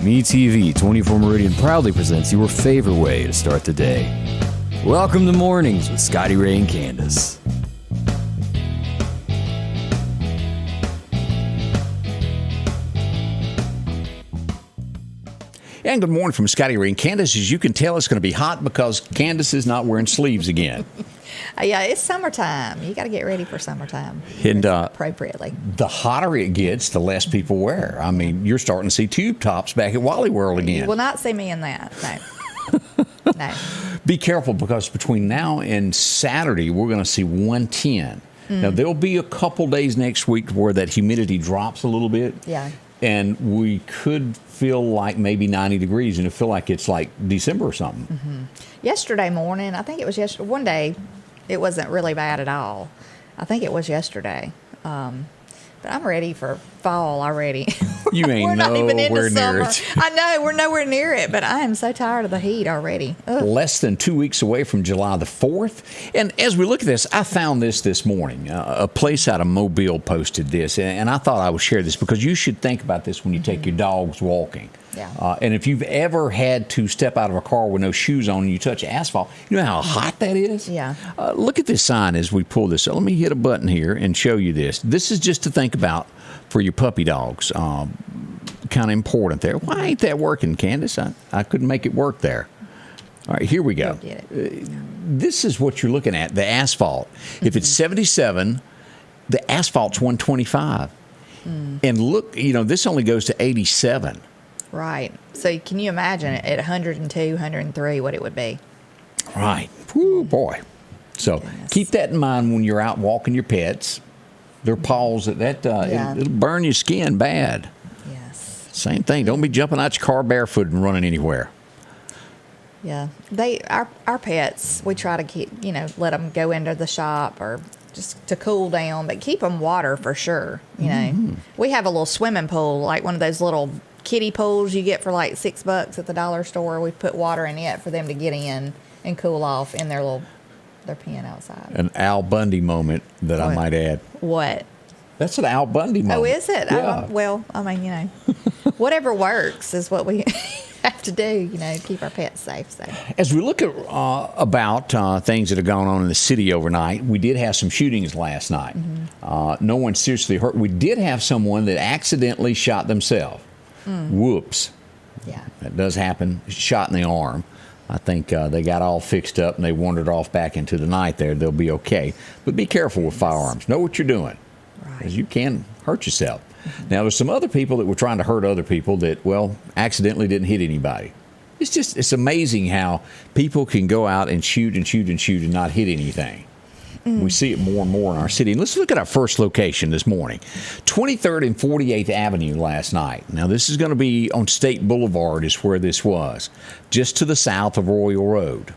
MeTV 24 Meridian proudly presents your favorite way to start the day. Welcome to Mornings with Scotty Ray and Candace. And good morning from Scotty Ray and Candace. As you can tell, it's going to be hot because Candace is not wearing sleeves again. Yeah, it's summertime. You got to get ready for summertime. And appropriately. The hotter it gets, the less people wear. I mean, you're starting to see tube tops back at Wally World again. You will not see me in that. No. No. Be careful because between now and Saturday, we're going to see 110. Now, there'll be a couple days next week where that humidity drops a little bit. Yeah. And we could feel like maybe 90 degrees and it feel like it's like December or something. Mm-hmm. Yesterday morning, I think it was yesterday. One day, it wasn't really bad at all. I think it was yesterday. But I'm ready for fall already. You ain't we're not even into nowhere near summer. it. I know, we're nowhere near it, but I am so tired of the heat already. Ugh. Less than 2 weeks away from July the 4th. And as we look at this, I found this morning. A place out of Mobile posted this, and I thought I would share this because you should think about this when you take your dogs walking. Yeah. And if you've ever had to step out of a car with no shoes on and you touch asphalt, you know how hot that is? Yeah. Look at this sign as we pull this. So let me hit a button here and show you this. This is just to think about for your puppy dogs. Kind of important there. Why ain't that working, Candace? I couldn't make it work there. All right, here we go. Get it. This is what you're looking at, the asphalt. If it's 77, the asphalt's 125. And look, this only goes to 87. Right. So can you imagine at 102, 103 what it would be? Right. Whew, boy. So keep that in mind when you're out walking your pets. Their paws, it'll burn your skin bad. Yes. Same thing. Don't be jumping out your car barefoot and running anywhere. Yeah. Our pets, we try to keep, let them go into the shop or just to cool down, but keep them water for sure. We have a little swimming pool, like one of those little kiddie pools you get for like $6 at the dollar store. We put water in it for them to get in and cool off in their pen outside. An Al Bundy moment that I might add. What? That's an Al Bundy moment. Oh, is it? Yeah. Whatever works is what we have to do, keep our pets safe. So. As we look at about things that have gone on in the city overnight, we did have some shootings last night. No one seriously hurt. We did have someone that accidentally shot themselves. Whoops. Yeah. That does happen. Shot in the arm. I think they got all fixed up and they wandered off back into the night there. They'll be okay. But be careful with firearms. Know what you're doing. Right. Because you can hurt yourself. Now, there's some other people that were trying to hurt other people that, accidentally didn't hit anybody. It's amazing how people can go out and shoot and not hit anything. We see it more and more in our city. And let's look at our first location this morning. 23rd and 48th Avenue last night. Now, this is going to be on State Boulevard is where this was. Just to the south of Royal Road.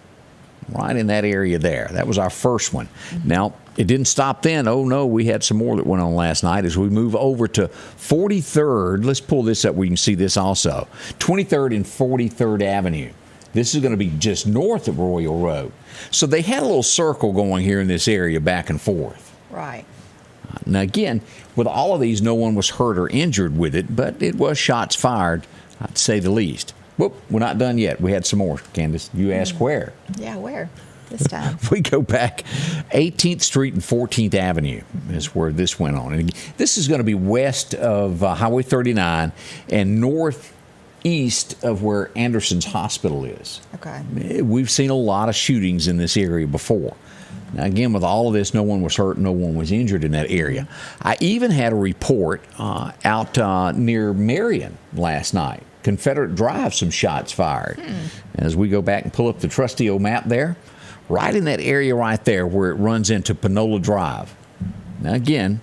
Right in that area there. That was our first one. Now, it didn't stop then. Oh, no, we had some more that went on last night. As we move over to 43rd, let's pull this up where you can see this also. 23rd and 43rd Avenue. This is going to be just north of Royal Road. So they had a little circle going here in this area back and forth. Right. Now, again, with all of these, no one was hurt or injured with it, but it was shots fired, I'd say the least. Whoop, we're not done yet. We had some more, Candace. You asked where? Yeah, where this time? We go back 18th Street and 14th Avenue is where this went on. And this is going to be west of Highway 39 and northeast of where Anderson's Hospital is. Okay. We've seen a lot of shootings in this area before. Now, again, with all of this, no one was hurt, no one was injured in that area. I even had a report out near Marion last night. Confederate Drive, some shots fired. As we go back and pull up the trusty old map there, right in that area right there where it runs into Panola Drive. Now, again,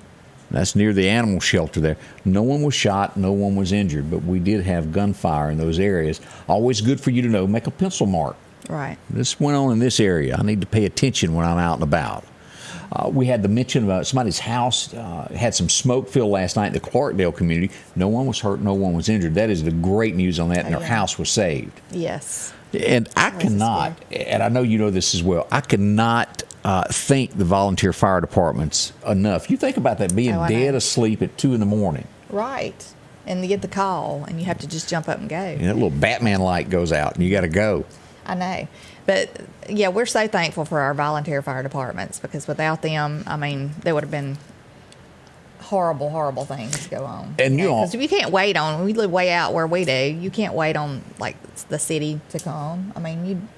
that's near the animal shelter there. No one was shot, no one was injured, but we did have gunfire in those areas. Always good for you to know. Make a pencil mark. Right. This went on in this area. I need to pay attention when I'm out and about. We had the mention about somebody's house had some smoke filled last night in the Clarkdale community. No one was hurt, no one was injured. That is the great news on that, and their house was saved. Yes. And I cannot, and I know you know this as well, I cannot thank the volunteer fire departments enough. You think about that, being dead asleep at 2 in the morning. Right. and you get the call, and you have to just jump up and go. And that little Batman light goes out, and you got to go. I know. But, yeah, we're so thankful for our volunteer fire departments, because without them, I mean, there would have been horrible, horrible things go on. And because you can't wait on, we live way out where we do, you can't wait on, like, the city to come. I mean,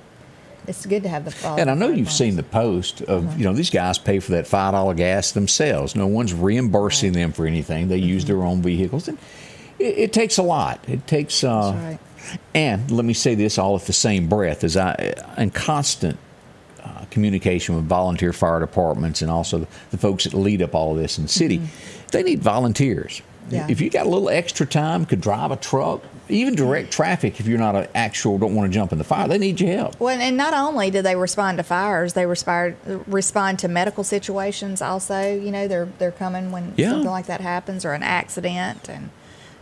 it's good to have the And I know you've seen the post of, these guys pay for that $5 gas themselves. No one's reimbursing them for anything. They use their own vehicles. And it takes a lot. It takes... That's right. And let me say this all at the same breath, as I in constant communication with volunteer fire departments and also the folks that lead up all of this in the city. They need volunteers. Yeah. If you got a little extra time, could drive a truck, even direct traffic if you're not an actual, don't want to jump in the fire, they need your help. Well, and not only do they respond to fires, they respond to medical situations also. They're coming when something like that happens or an accident, and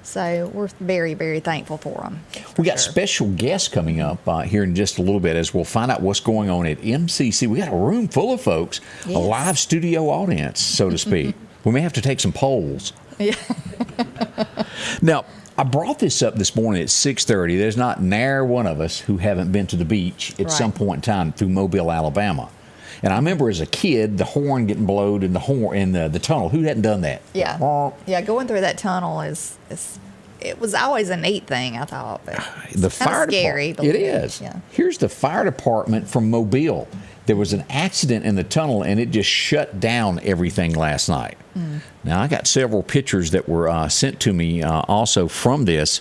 so we're very, very thankful for them. We got special guests coming up here in just a little bit as we'll find out what's going on at MCC. We got a room full of folks, a live studio audience, so to speak. We may have to take some polls. Yeah. Now, I brought this up this morning at 6:30. There's not nary one of us who haven't been to the beach at some point in time through Mobile, Alabama. And I remember as a kid, the horn getting blowed in the tunnel. Who hadn't done that? Yeah. Yeah, going through that tunnel it was always a neat thing, I thought. But the it's fire scary. It is. Yeah. Here's the fire department from Mobile. There was an accident in the tunnel, and it just shut down everything last night. Now, I got several pictures that were sent to me also from this.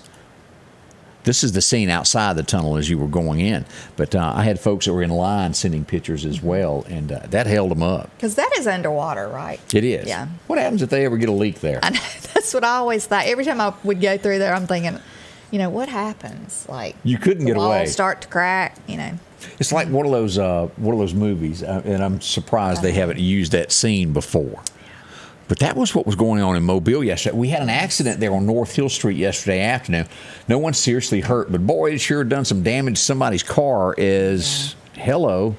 This is the scene outside the tunnel as you were going in. But I had folks that were in line sending pictures as well, and that held them up. Because that is underwater, right? It is. Yeah. What happens if they ever get a leak there? I know. That's what I always thought. Every time I would go through there, I'm thinking, what happens? Like, you couldn't get away. Walls start to crack, It's like one of those movies, and I'm surprised they haven't used that scene before. But that was what was going on in Mobile yesterday. We had an accident there on North Hill Street yesterday afternoon. No one seriously hurt, but boy, it sure done some damage to somebody's car. Hello.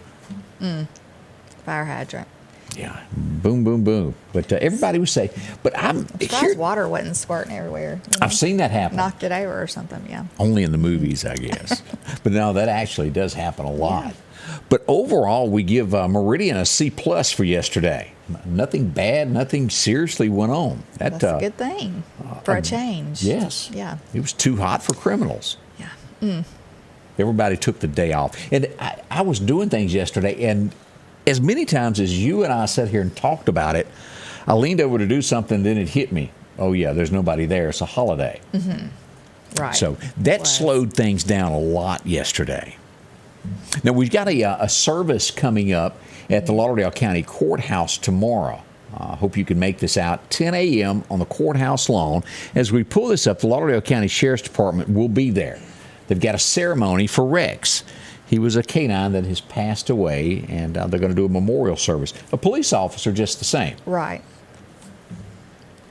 Fire hydrant. Yeah, boom, boom, boom. But everybody was safe. But Water wasn't squirting everywhere. I've seen that happen. Knocked it over or something, yeah. Only in the movies, I guess. But no, that actually does happen a lot. Yeah. But overall, we give Meridian a C+ for yesterday. Nothing bad, nothing seriously went on. That's a good thing for a change. Yes. Yeah. It was too hot for criminals. Yeah. Everybody took the day off. And I was doing things yesterday, and as many times as you and I sat here and talked about it, I leaned over to do something, then it hit me. Oh, yeah, there's nobody there. It's a holiday. Right. So that slowed things down a lot yesterday. Now, we've got a service coming up at the Lauderdale County Courthouse tomorrow. I hope you can make this out. 10 a.m. on the courthouse lawn. As we pull this up, the Lauderdale County Sheriff's Department will be there. They've got a ceremony for Rex. He was a canine that has passed away, and they're going to do a memorial service. A police officer, just the same. Right.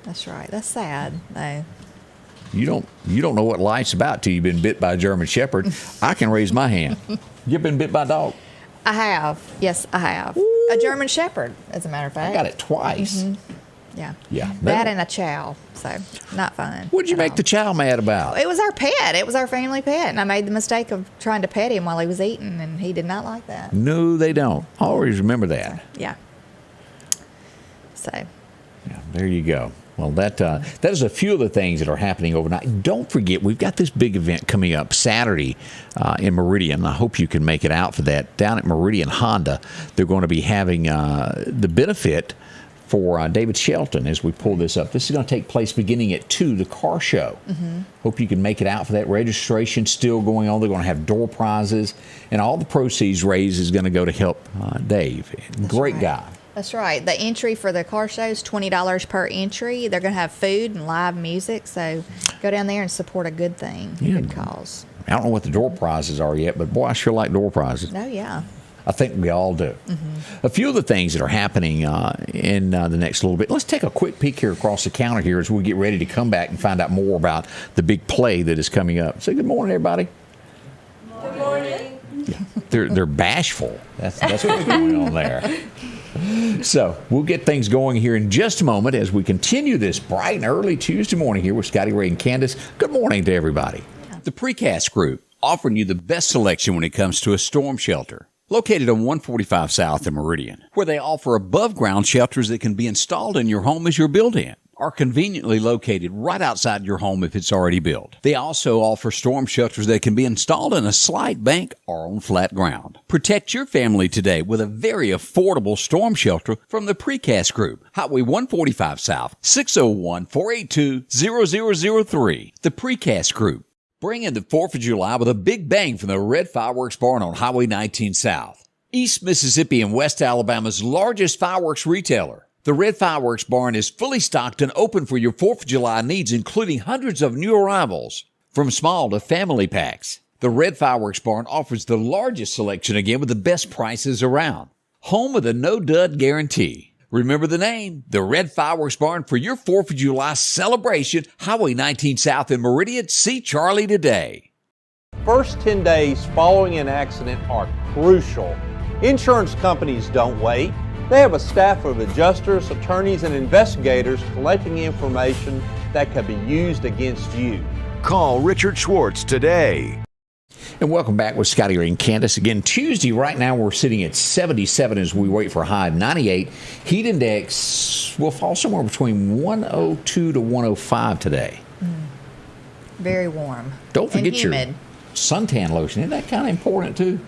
That's right. That's sad, though. You don't know what life's about till you've been bit by a German Shepherd. I can raise my hand. You ever been bit by a dog? I have. Yes, I have. Ooh. A German Shepherd, as a matter of fact. I got it twice. Yeah. Yeah. That and a chow, so not fun. What did you make the chow mad about? It was our pet. It was our family pet, and I made the mistake of trying to pet him while he was eating, and he did not like that. No, they don't. Always remember that. Yeah. So. Yeah, there you go. Well, that is a few of the things that are happening overnight. Don't forget, we've got this big event coming up Saturday in Meridian. I hope you can make it out for that. Down at Meridian Honda, they're going to be having the benefit for David Shelton as we pull this up. This is going to take place beginning at 2, the car show. Hope you can make it out for that. Registration still going on. They're going to have door prizes, and all the proceeds raised is going to go to help Dave. Great guy. That's right. The entry for the car show is $20 per entry. They're going to have food and live music, so go down there and support a good thing, a good cause. I don't know what the door prizes are yet, but boy, I sure like door prizes. Oh, yeah. I think we all do. A few of the things that are happening in the next little bit. Let's take a quick peek here across the counter here as we get ready to come back and find out more about the big play that is coming up. Say good morning, everybody. Good morning. Yeah. They're bashful. That's what's going on there. So we'll get things going here in just a moment as we continue this bright and early Tuesday morning here with Scotty Ray and Candace. Good morning to everybody. The Precast Group, offering you the best selection when it comes to a storm shelter. Located on 145 South in Meridian, where they offer above-ground shelters that can be installed in your home as you're built in, or conveniently located right outside your home if it's already built. They also offer storm shelters that can be installed in a slight bank or on flat ground. Protect your family today with a very affordable storm shelter from the Precast Group. Highway 145 South, 601-482-0003. The Precast Group. Bring in the 4th of July with a big bang from the Red Fireworks Barn on Highway 19 South. East Mississippi and West Alabama's largest fireworks retailer. The Red Fireworks Barn is fully stocked and open for your 4th of July needs, including hundreds of new arrivals, from small to family packs. The Red Fireworks Barn offers the largest selection again with the best prices around. Home with a no-dud guarantee. Remember the name, the Red Fireworks Barn, for your 4th of July celebration, Highway 19 South in Meridian. See Charlie today. First 10 days following an accident are crucial. Insurance companies don't wait. They have a staff of adjusters, attorneys, and investigators collecting information that can be used against you. Call Richard Schwartz today. And welcome back with Scotty Ray and Candace. Again, Tuesday, right now we're sitting at 77 as we wait for a high of 98. Heat index will fall somewhere between 102 to 105 today. Very warm. Don't forget and your humid. suntan lotion. Isn't that kind of important too?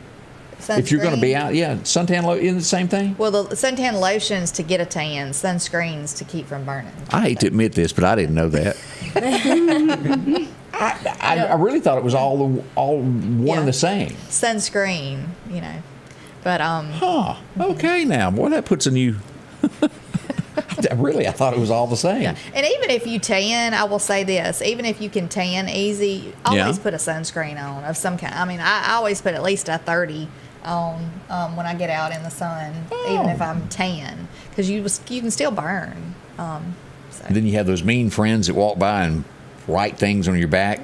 Sunscreen. If you're going to be out, yeah, suntan lotion isn't the same thing? Well, the suntan lotions to get a tan, sunscreens to keep from burning. I hate to admit this, but I didn't know that. I really thought it was all one and the same. Sunscreen, but Okay, now, boy, that puts a new. Really, I thought it was all the same. Yeah. And even if you tan, I will say this: even if you can tan easy, always put a sunscreen on of some kind. I mean, I always put at least a 30 on when I get out in the sun, even if I'm tan, because you can still burn. Then you have those mean friends that walk by and write things on your back.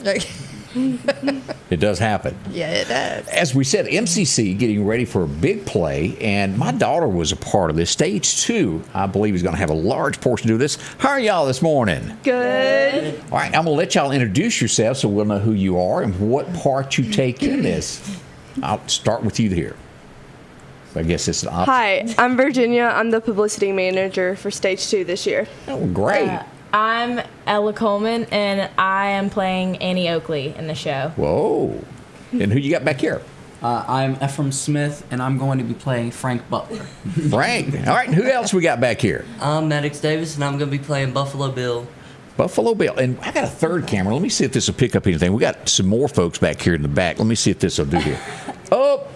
It does happen. Yeah, it does. As we said, MCC getting ready for a big play, and my daughter was a part of this. Stage 2, I believe, is going to have a large portion to do this. How are y'all this morning? Good. All right, I'm going to let y'all introduce yourselves so we'll know who you are and what part you take in this. I'll start with you here. I guess it's an option. Hi, I'm Virginia. I'm the publicity manager for Stage 2 this year. Oh, great. I'm Ella Coleman, and I am playing Annie Oakley in the show. Whoa. And who you got back here? I'm Ephraim Smith, and I'm going to be playing Frank Butler. Frank. All right, and who else we got back here? I'm Maddox Davis, and I'm going to be playing Buffalo Bill. Buffalo Bill. And I got a third camera. Let me see if this will pick up anything. We got some more folks back here in the back. Let me see if this will do here. Oh,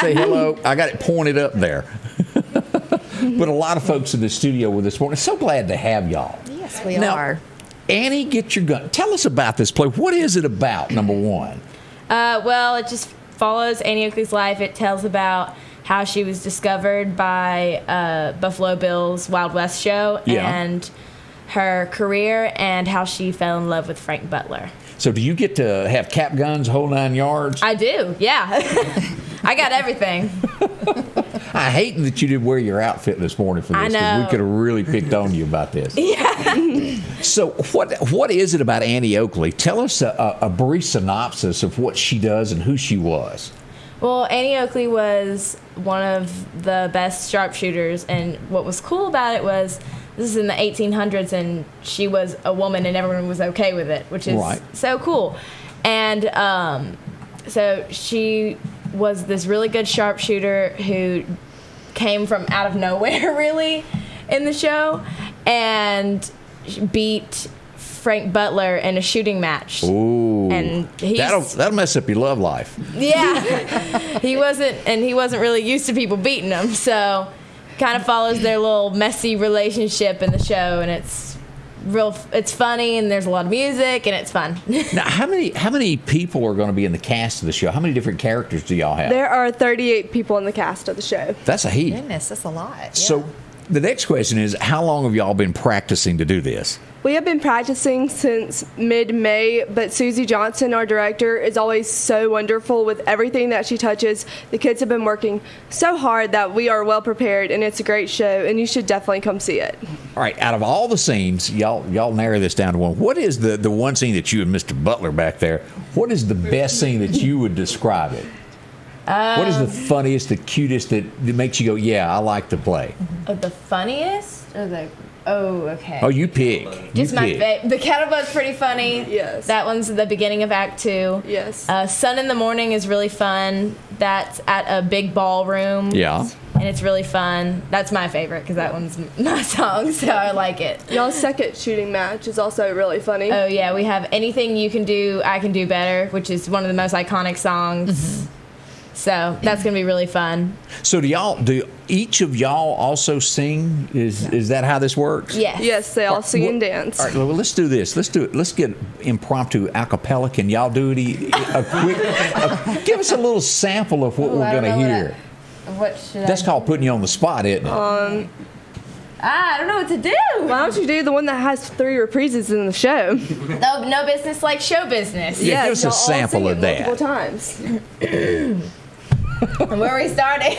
say hello. I got it pointed up there. But a lot of folks in the studio with us morning. So glad to have y'all. Yes, we now, are. Annie, get your gun. Tell us about this play. What is it about, number one? Well, it just follows Annie Oakley's life. It tells about how she was discovered by Buffalo Bill's Wild West show and her career and how she fell in love with Frank Butler. So do you get to have cap guns, whole 9 yards? I do, yeah. I got everything. I hate that you didn't wear your outfit this morning for this. I know. We could have really picked on you about this. Yeah. So what is it about Annie Oakley? Tell us a brief synopsis of what she does and who she was. Well, Annie Oakley was one of the best sharpshooters, and what was cool about it was this is in the 1800s, and she was a woman, and everyone was okay with it, which is so cool. And so she was this really good sharpshooter who came from out of nowhere, really, in the show, and beat Frank Butler in a shooting match. Ooh, and that'll mess up your love life. Yeah, he wasn't really used to people beating him, so kind of follows their little messy relationship in the show, and it's funny, and there's a lot of music, and it's fun. Now, how many people are going to be in the cast of the show? How many different characters do y'all have? There are 38 people in the cast of the show. That's a heap. Goodness, that's a lot. Yeah. So the next question is, how long have y'all been practicing to do this? We have been practicing since mid-May, but Susie Johnson, our director, is always so wonderful with everything that she touches. The kids have been working so hard that we are well prepared, and it's a great show, and you should definitely come see it. All right, out of all the scenes, y'all narrow this down to one. What is the one scene that you and Mr. Butler back there, what is the best scene that you would describe it? What is the funniest, the cutest that makes you go, yeah, I like to play? The funniest? Or the... Oh, okay. Oh, you pick. Just my favorite. The Kettlebell's pretty funny. Yes. That one's the beginning of Act 2. Yes. Sun in the Morning is really fun. That's at a big ballroom. Yeah. And it's really fun. That's my favorite because that one's my song, so I like it. Y'all's second shooting match is also really funny. Oh, yeah. We have Anything You Can Do, I Can Do Better, which is one of the most iconic songs. Mm-hmm. So that's going to be really fun. So do each of y'all also sing? Is that how this works? Yes. Yes, they all sing and dance. All right, well, let's do this. Let's do it. Let's get impromptu a cappella. Can y'all do it? Give us a little sample of what we're going to hear. What should That's called putting you on the spot, isn't it? I don't know what to do. Why don't you do the one that has 3 reprises in the show? No business like show business. Yeah, give us a sample of that. Multiple times. Where are we starting?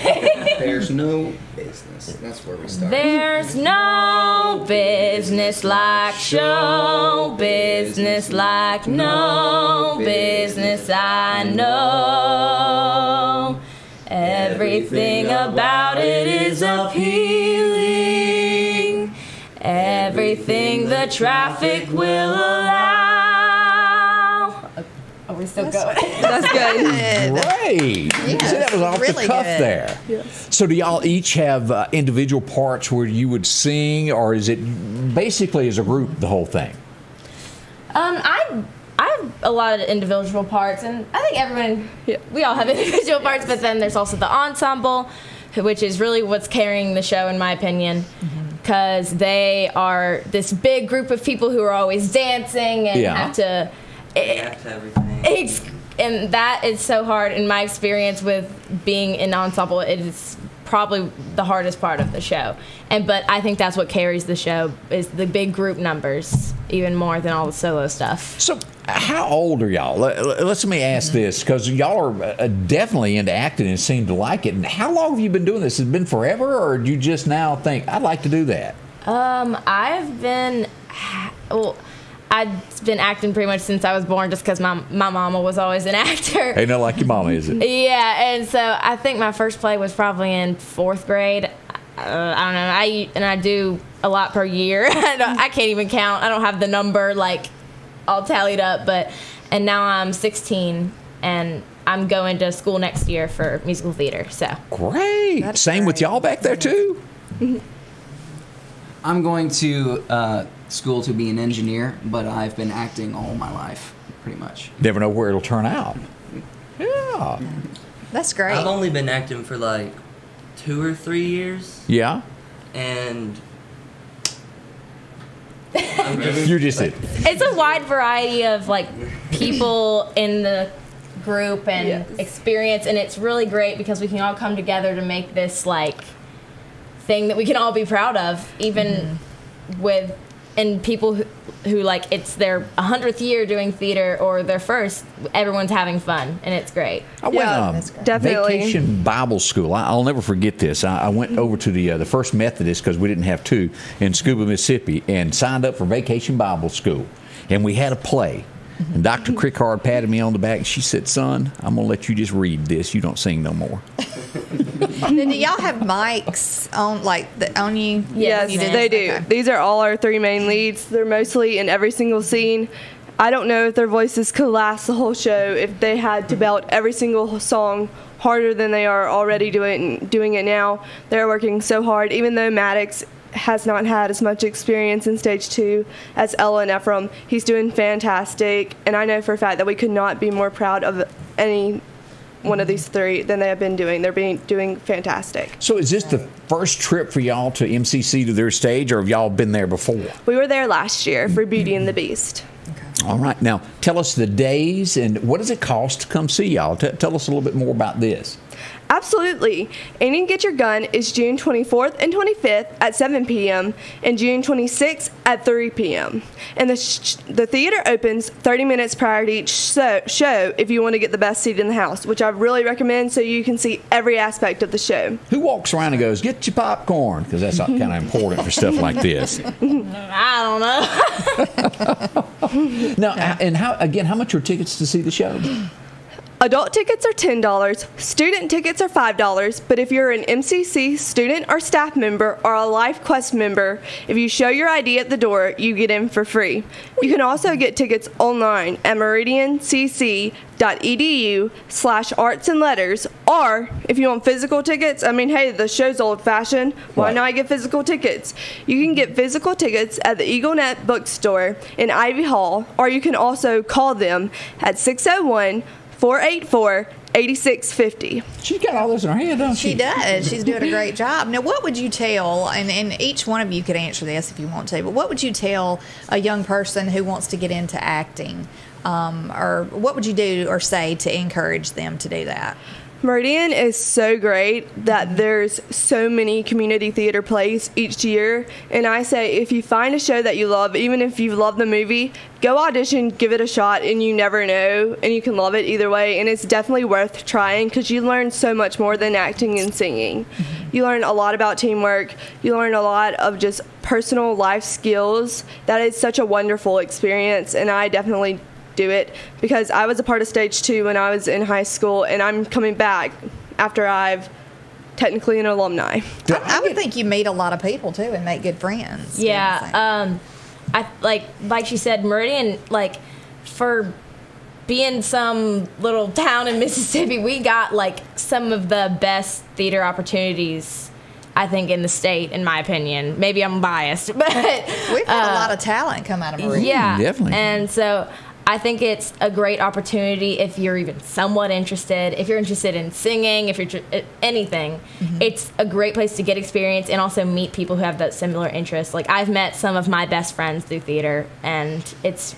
There's no business. That's where we start. There's no business like show business, like no business I know. Everything about it is appealing. Everything the traffic will allow. Are we still going? That's good. Great. Yeah, See, that was off really the cuff good. there. Yes. So do y'all each have individual parts where you would sing, or is it basically as a group, the whole thing? I have a lot of individual parts, and I think everyone, we all have individual parts, but then there's also the ensemble, which is really what's carrying the show, in my opinion, because they are this big group of people who are always dancing and have to... React to everything. And that is so hard in my experience with being in ensemble. It is probably the hardest part of the show. But I think that's what carries the show is the big group numbers, even more than all the solo stuff. So how old are y'all? Let me ask this, because y'all are definitely into acting and seem to like it. And how long have you been doing this? Has it been forever, or do you just now think, I'd like to do that? I've been acting pretty much since I was born, just because my mama was always an actor. Ain't not like your mama, is it? Yeah, and so I think my first play was probably in 4th grade. I don't know. I do a lot per year. I can't even count. I don't have the number all tallied up. And now I'm 16 and I'm going to school next year for musical theater. So great. That's Same with y'all back there too. I'm going to school to be an engineer, but I've been acting all my life, pretty much. Never know where it'll turn out. Yeah. That's great. I've only been acting for 2 or 3 years. Yeah. And You just did. It's a wide variety of people in the group and experience, and it's really great because we can all come together to make this thing that we can all be proud of, even with people who it's their 100th year doing theater or their first. Everyone's having fun, and it's great. I went definitely. Vacation Bible School. I'll never forget this. I went over to the First Methodist, because we didn't have two, in Scuba, Mississippi, and signed up for Vacation Bible School. And we had a play. And Dr. Crickard patted me on the back. She said, "Son, I'm going to let you just read this. You don't sing no more." Then do y'all have mics on you? Yes, You do? they do. Okay. These are all our 3 main leads. They're mostly in every single scene. I don't know if their voices could last the whole show if they had to belt every single song harder than they are already doing it now. They're working so hard, even though Maddox has not had as much experience in stage 2 as Ella and Ephraim. He's doing fantastic, and I know for a fact that we could not be more proud of any one of these 3 than they have been doing. They're doing fantastic. So is this the first trip for y'all to MCC, to their stage, or have y'all been there before? We were there last year for Beauty and the Beast. All right. Now, tell us the days and what does it cost to come see y'all? Tell us a little bit more about this. Absolutely. Aiming to Get Your Gun is June 24th and 25th at 7 p.m. and June 26th at 3 p.m. And the theater opens 30 minutes prior to each show if you want to get the best seat in the house, which I really recommend so you can see every aspect of the show. Who walks around and goes, "Get your popcorn," because that's kind of important for stuff like this? I don't know. Now, and how much are tickets to see the show? Adult tickets are $10, student tickets are $5, but if you're an MCC student or staff member or a LifeQuest member, if you show your ID at the door, you get in for free. You can also get tickets online at meridiancc.edu/arts and letters, or if you want physical tickets, hey, the show's old-fashioned, why not get physical tickets? You can get physical tickets at the Eagle Net bookstore in Ivy Hall, or you can also call them at 601-484-8650. She's got all this in her hand, doesn't she? She does. She's doing a great job. Now, what would you tell, and each one of you could answer this if you want to, but what would you tell a young person who wants to get into acting? Or what would you do or say to encourage them to do that? Meridian is so great that there's so many community theater plays each year, and I say if you find a show that you love, even if you love the movie, go audition, give it a shot, and you never know, and you can love it either way, and it's definitely worth trying because you learn so much more than acting and singing. You learn a lot about teamwork, you learn a lot of just personal life skills. That is such a wonderful experience, and I definitely do it because I was a part of Stage 2 when I was in high school, and I'm coming back after I've technically an alumni. I would think you meet a lot of people too and make good friends. Yeah, I like she said, Meridian, for being some little town in Mississippi, we got some of the best theater opportunities, I think, in the state, in my opinion. Maybe I'm biased, but we've had a lot of talent come out of Meridian. Yeah, definitely. And so I think it's a great opportunity if you're even somewhat interested. If you're interested in singing, if you're anything, it's a great place to get experience and also meet people who have that similar interests. I've met some of my best friends through theater, and it's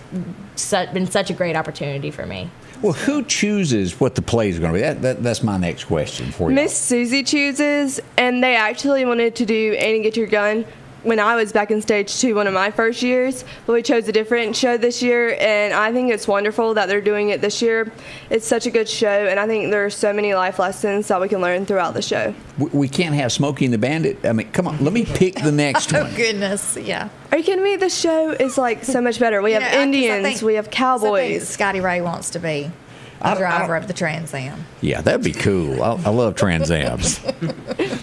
been such a great opportunity for me. Well, who chooses what the play is going to be? That's my next question for you. Miss Susie chooses, and they actually wanted to do Aim and Get Your Gun when I was back in Stage 2 one of my first years, but we chose a different show this year, and I think it's wonderful that they're doing it this year. It's such a good show, and I think there are so many life lessons that we can learn throughout the show. We can't have Smokey and the Bandit. Come on, let me pick the next one. Oh, goodness, yeah. Are you kidding me? The show is so much better. We have Indians, we have cowboys. Scotty Ray wants to be a driver of the Trans Am. Yeah, that'd be cool. I love Trans Ams.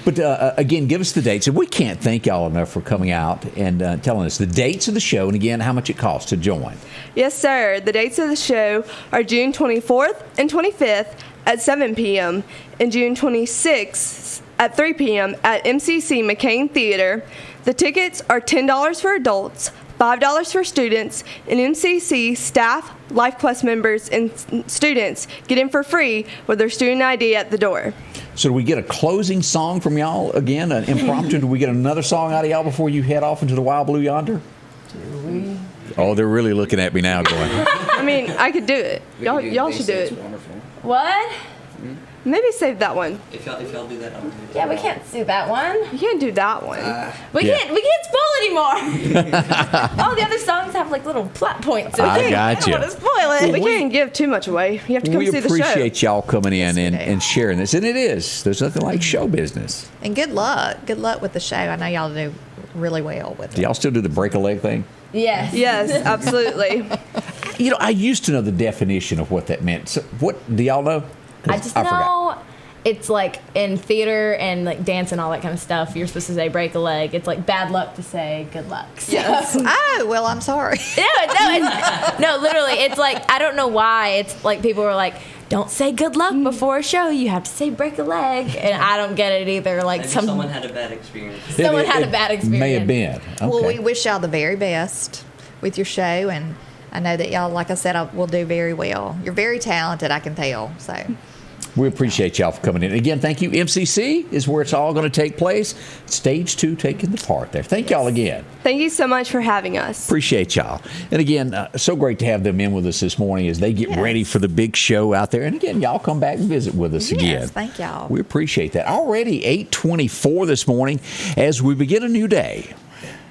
But again, give us the dates. And we can't thank y'all enough for coming out and telling us the dates of the show and, again, how much it costs to join. Yes, sir. The dates of the show are June 24th and 25th at 7 p.m. and June 26th at 3 p.m. at MCC McCain Theater. The tickets are $10 for adults, $5 for students, and MCC staff, LifeQuest members, and students get in for free with their student ID at the door. So do we get a closing song from y'all again, an impromptu? Do we get another song out of y'all before you head off into the wild blue yonder? Do we? Oh, they're really looking at me now going. I could do it. Y'all should do it. Wonderful. What? Maybe save that one. If y'all do that, I'll do it. Yeah, we can't do that one. You can't do that one. We can't spoil anymore. All the other songs have little plot points. I got you. I don't want to spoil it. We can't give too much away. You have to come see the show. We appreciate y'all coming in and sharing this. And it is. There's nothing like show business. And good luck. Good luck with the show. I know y'all do really well with it. Do y'all still do the break a leg thing? Yes. Yes, absolutely. I used to know the definition of what that meant. So what do y'all know? I just know it's in theater and dance and all that kind of stuff. You're supposed to say break a leg. It's bad luck to say good luck. So. Yes. Oh, well, I'm sorry. No, literally. It's I don't know why. It's people were don't say good luck before a show. You have to say break a leg. And I don't get it either. Maybe someone had a bad experience. Someone had a bad experience. May have been. Okay. Well, we wish y'all the very best with your show, and I know that y'all, like I said, will do very well. You're very talented, I can tell. So We appreciate y'all for coming in. Again, thank you. MCC is where it's all going to take place. Stage 2 taking the part there. Thank y'all again. Thank you so much for having us. Appreciate y'all. And again, so great to have them in with us this morning as they get ready for the big show out there. And again, y'all come back and visit with us again. Yes, thank y'all. We appreciate that. Already 8:24 this morning as we begin a new day.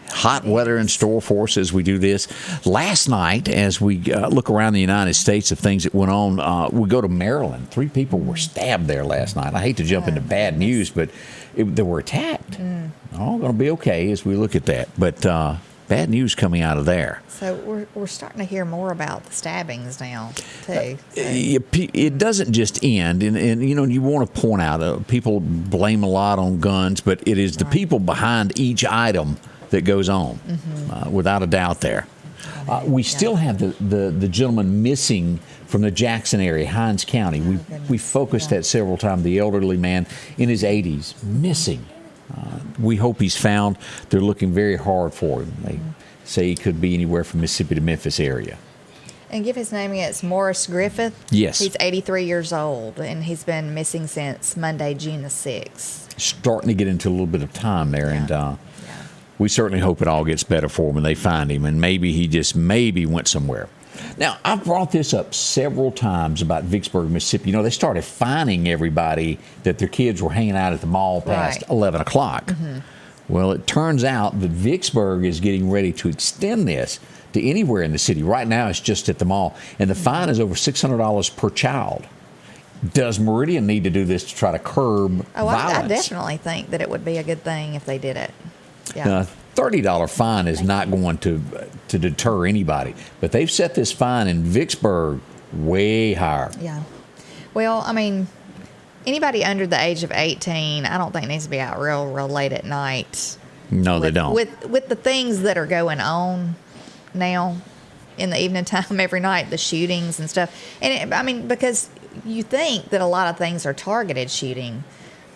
Hot weather in store for us as we do this. Last night, as we look around the United States of things that went on, we go to Maryland. 3 people were stabbed there last night. I hate to jump into bad news, but they were attacked. All going to be okay as we look at that. But bad news coming out of there. So we're starting to hear more about the stabbings now, too. It doesn't just end. And you know, you want to point out, people blame a lot on guns, but it is the people behind each item that goes on, without a doubt there. We still have the gentleman missing from the Jackson area, Hinds County. We focused that several times. The elderly man in his 80s, missing. We hope he's found. They're looking very hard for him. They say he could be anywhere from Mississippi to Memphis area. And give his name again. It's Morris Griffith. Yes. He's 83 years old, and he's been missing since Monday, June the 6th. Starting to get into a little bit of time there, and we certainly hope it all gets better for him and they find him, and maybe he just went somewhere. Now, I've brought this up several times about Vicksburg, Mississippi. You know, they started fining everybody that their kids were hanging out at the mall past 11 o'clock. Well, it turns out that Vicksburg is getting ready to extend this to anywhere in the city. Right now, it's just at the mall, and the fine is over $600 per child. Does Meridian need to do this to try to curb violence? I definitely think that it would be a good thing if they did it. Now, $30 fine is not going to deter anybody, but they've set this fine in Vicksburg way higher. Yeah. Well, I mean, anybody under the age of 18, I don't think needs to be out real late at night. No, they don't. With the things that are going on now in the evening time every night, the shootings and stuff. And because you think that a lot of things are targeted shooting,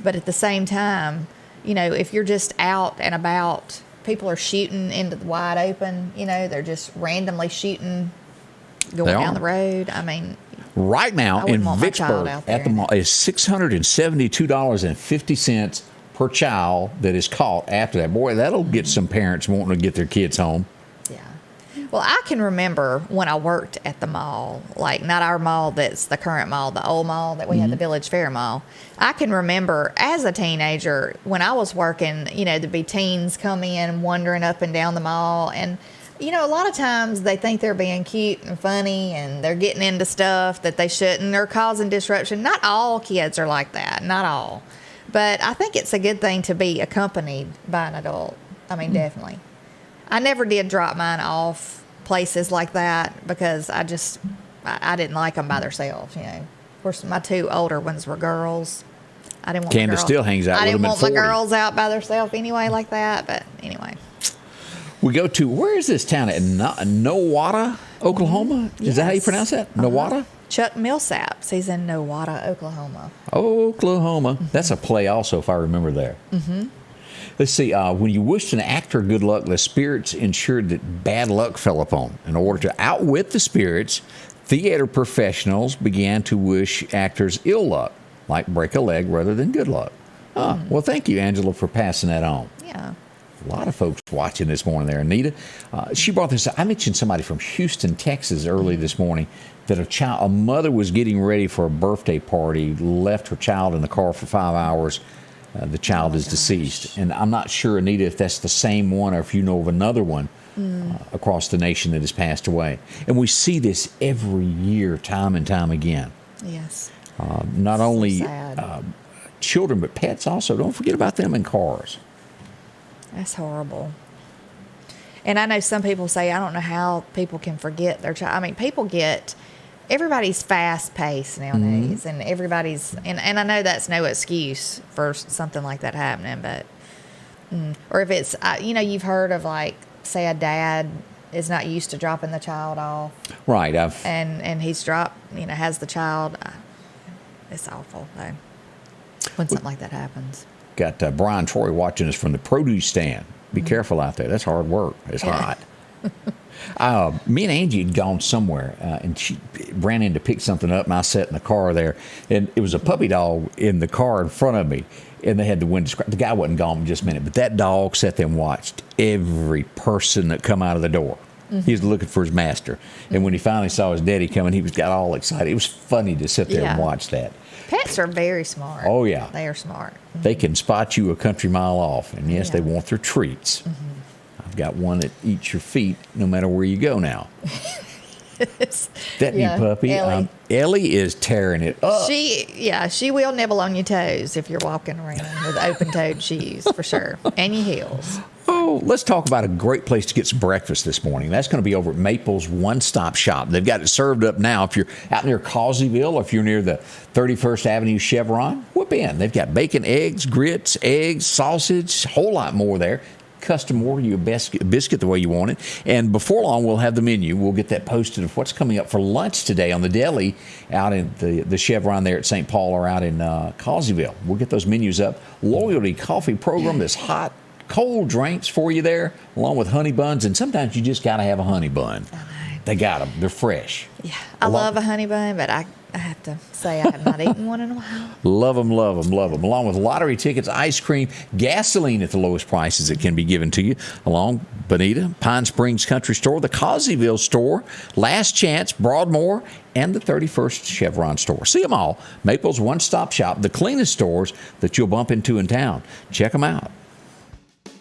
but at the same time, you know, if you're just out and about, people are shooting into the wide open. You know, they're just randomly shooting, going down the road. I mean, right now in Vicksburg at the mall is $672.50 per child that is caught after that. Boy, that'll get some parents wanting to get their kids home. Well, I can remember when I worked at the mall, like not our mall that's the current mall, the old mall that we had, the Village Fair Mall. I can remember as a teenager when I was working, you know, there'd be teens coming in wandering up and down the mall. And, you know, a lot of times they think they're being cute and funny and they're getting into stuff that they shouldn't. They're causing disruption. Not all kids are like that, not all. But I think it's a good thing to be accompanied by an adult. I mean, definitely. I never did drop mine off places like that because I didn't like them by themselves, you know. Of course, my 2 older ones were girls. I didn't want Candace still hangs out with them at 40. I didn't want my girls out by themselves anyway like that, but anyway. We go to, where is this town at? Nowata, Oklahoma? Is that how you pronounce that? Nowata? Chuck Millsaps. He's in Nowata, Oklahoma. Oklahoma. That's a play also, if I remember there. Let's see. When you wished an actor good luck, the spirits ensured that bad luck fell upon. In order to outwit the spirits, theater professionals began to wish actors ill luck, like break a leg rather than good luck. Well, thank you, Angela, for passing that on. Yeah. A lot of folks watching this morning there. Anita, she brought this up. I mentioned somebody from Houston, Texas early this morning that a mother was getting ready for a birthday party, left her child in the car for 5 hours. The child is deceased. And I'm not sure, Anita, if that's the same one or if you know of another one across the nation that has passed away. And we see this every year, time and time again. Yes. Not only sad. children, but pets also. Don't forget about them in cars. That's horrible. And I know some people say, I don't know how people can forget their child. I mean, everybody's fast paced nowadays, and everybody's, and I know that's no excuse for something like that happening, but, or if it's, you know, you've heard of like, say a dad is not used to dropping the child off. Right. And he's has the child. It's awful though when something like that happens. Got Brian Troy watching us from the produce stand. Be careful out there. That's hard work. It's hot. Me and Angie had gone somewhere, and she ran in to pick something up, and I sat in the car there, and it was a puppy dog in the car in front of me, and they had the window scratched. The guy wasn't gone just a minute, but that dog sat there and watched every person that come out of the door. He was looking for his master, and when he finally saw his daddy coming, he got all excited. It was funny to sit there and watch that. Pets are very smart. Oh, yeah. They are smart. They can spot you a country mile off, and yes, they want their treats. I've got one that eats your feet no matter where you go now. That new puppy, Ellie is tearing it up. She will nibble on your toes if you're walking around with open-toed shoes, for sure, and your heels. Oh, let's talk about a great place to get some breakfast this morning. That's going to be over at Maple's One Stop Shop. They've got it served up now. If you're out near Causeyville, or if you're near the 31st Avenue Chevron, whip in. They've got bacon, eggs, grits, eggs, sausage, a whole lot more there. Custom order you a biscuit the way you want it. And before long, we'll have the menu. We'll get that posted of what's coming up for lunch today on the deli out in the Chevron there at St. Paul or out in Causeyville. We'll get those menus up. Loyalty coffee program that's hot. Cold drinks for you there, along with honey buns. And sometimes you just got to have a honey bun. They got them. They're fresh. Yeah, I love a honey bun, but I have to say I have not eaten one in a while. Love them, love them, love them. Along with lottery tickets, ice cream, gasoline at the lowest prices that can be given to you. Along Bonita, Pine Springs Country Store, the Causeyville Store, Last Chance, Broadmoor, and the 31st Chevron Store. See them all. Maple's One Stop Shop, the cleanest stores that you'll bump into in town. Check them out.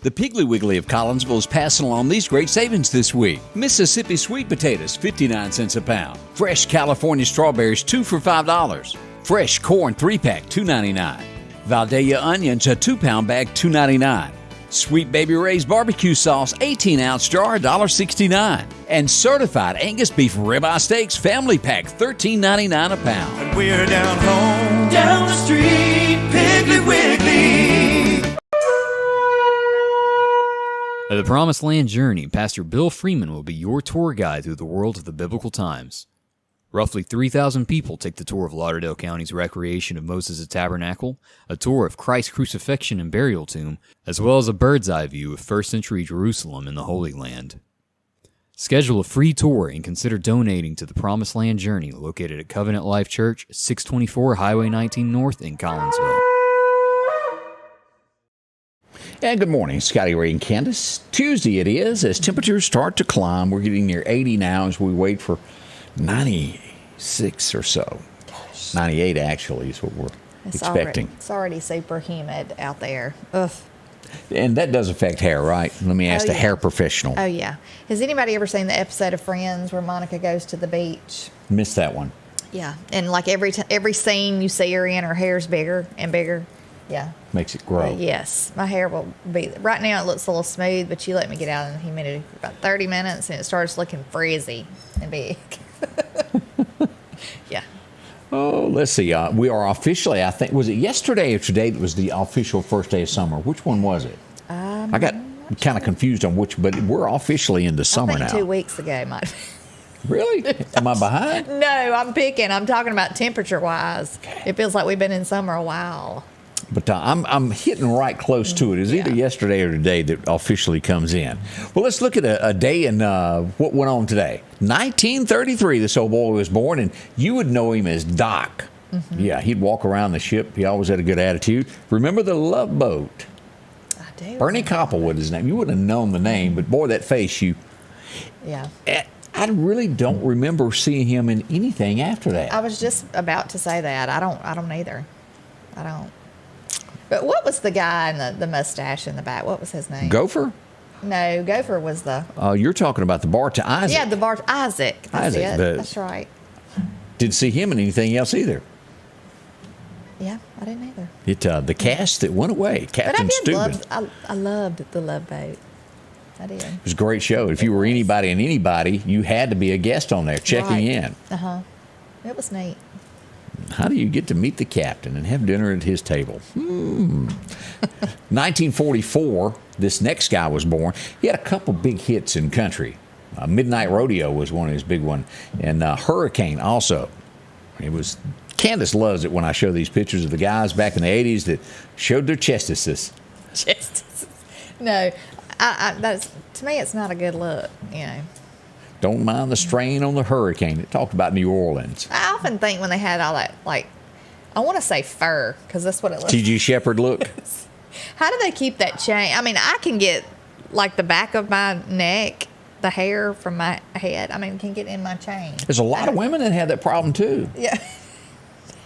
The Piggly Wiggly of Collinsville is passing along these great savings this week. Mississippi sweet potatoes, 59 cents a pound. Fresh California strawberries, 2 for $5. Fresh corn 3-pack, $2.99. Valdeia onions, a 2-pound bag, $2.99. Sweet Baby Ray's barbecue sauce, 18-ounce jar, $1.69. And certified Angus beef ribeye steaks, family pack, $13.99 a pound. And we're down home, down the street, Piggly Wiggly. The Promised Land Journey, Pastor Bill Freeman will be your tour guide through the world of the biblical times. Roughly 3,000 people take the tour of Lauderdale County's recreation of Moses' Tabernacle, a tour of Christ's crucifixion and burial tomb, as well as a bird's eye view of first century Jerusalem and the Holy Land. Schedule a free tour and consider donating to the Promised Land Journey located at Covenant Life Church, 624 Highway 19 North in Collinsville. And good morning, Scotty Ray and Candace. Tuesday it is, as temperatures start to climb. We're getting near 80 now as we wait for 96 or so. 98 actually is what we're expecting. It's already super humid out there. Ugh. And that does affect hair, right? Let me ask the hair professional. Oh, yeah. Has anybody ever seen the episode of Friends where Monica goes to the beach? Missed that one. Yeah. And like every scene you see her in, her hair's bigger and bigger. Yeah. Makes it grow. Yes. My hair will be, right now it looks a little smooth, but you let me get out in the humidity for about 30 minutes and it starts looking frizzy and big. Yeah. Oh, let's see. We are officially, I think, was it yesterday or today that was the official first day of summer? Which one was it? I got kind of confused on which, but we're officially into summer now. 2 weeks ago, might. Really? Am I behind? No, I'm picking. I'm talking about temperature-wise. It feels like we've been in summer a while. But I'm hitting right close to it. It's either yesterday or today that officially comes in. Well, let's look at a day and what went on today. 1933, this old boy was born, and you would know him as Doc. Mm-hmm. Yeah, he'd walk around the ship. He always had a good attitude. Remember the Love Boat? I do. Bernie Koppelwood, his name. You wouldn't have known the name, but boy, that face, you... Yeah. I really don't remember seeing him in anything after that. I was just about to say that. I don't either. I don't. But what was the guy in the mustache in the back? What was his name? Gopher? No, Gopher was the... You're talking about the bartender, Isaac. Yeah, the bartender, Isaac. That's it. That's right. Didn't see him in anything else either. Yeah, I didn't either. The cast that went away, Captain Steuben. I loved the Love Boat. I did. It was a great show. If you were anybody and anybody, you had to be a guest on there, checking in. Uh-huh. It was neat. How do you get to meet the captain and have dinner at his table? 1944, this next guy was born. He had a couple big hits in country. Midnight Rodeo was one of his big ones. And Hurricane also. It was... Candace loves it when I show these pictures of the guys back in the 80s that showed their chestises. Chestises. No, That's, to me, it's not a good look, you know. Don't mind the strain on the hurricane. It talked about New Orleans. I often think when they had all that, like, I want to say fur, because that's what it looks T.G. Shepherd look. How do they keep that chain? I mean, I can get, like, the back of my neck, the hair from my head, I mean, can get in my chain. There's a lot of women that have that problem, too. Yeah.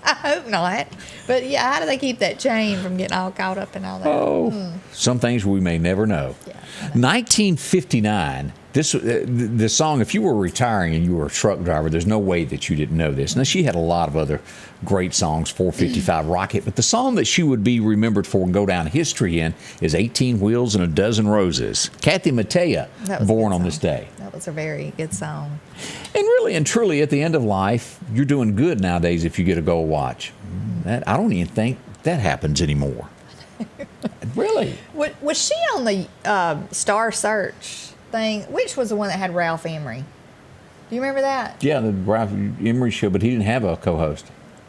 I hope not. But, yeah, how do they keep that chain from getting all caught up in all that? Oh, some things we may never know. Yeah, 1959, the song, if you were retiring and you were a truck driver, there's no way that you didn't know this. Now, she had a lot of other great songs, 455 Rocket, but the song that she would be remembered for and go down history in is 18 Wheels and a Dozen Roses. Kathy Mattea, born on this day. That was a very good song. And really and truly, at the end of life, you're doing good nowadays if you get a gold watch. I don't even think that happens anymore. Really? Was she on the Star Search thing? Which was the one that had Ralph Emery? Do you remember that? Yeah, the Ralph Emery show, but he didn't have a co-host.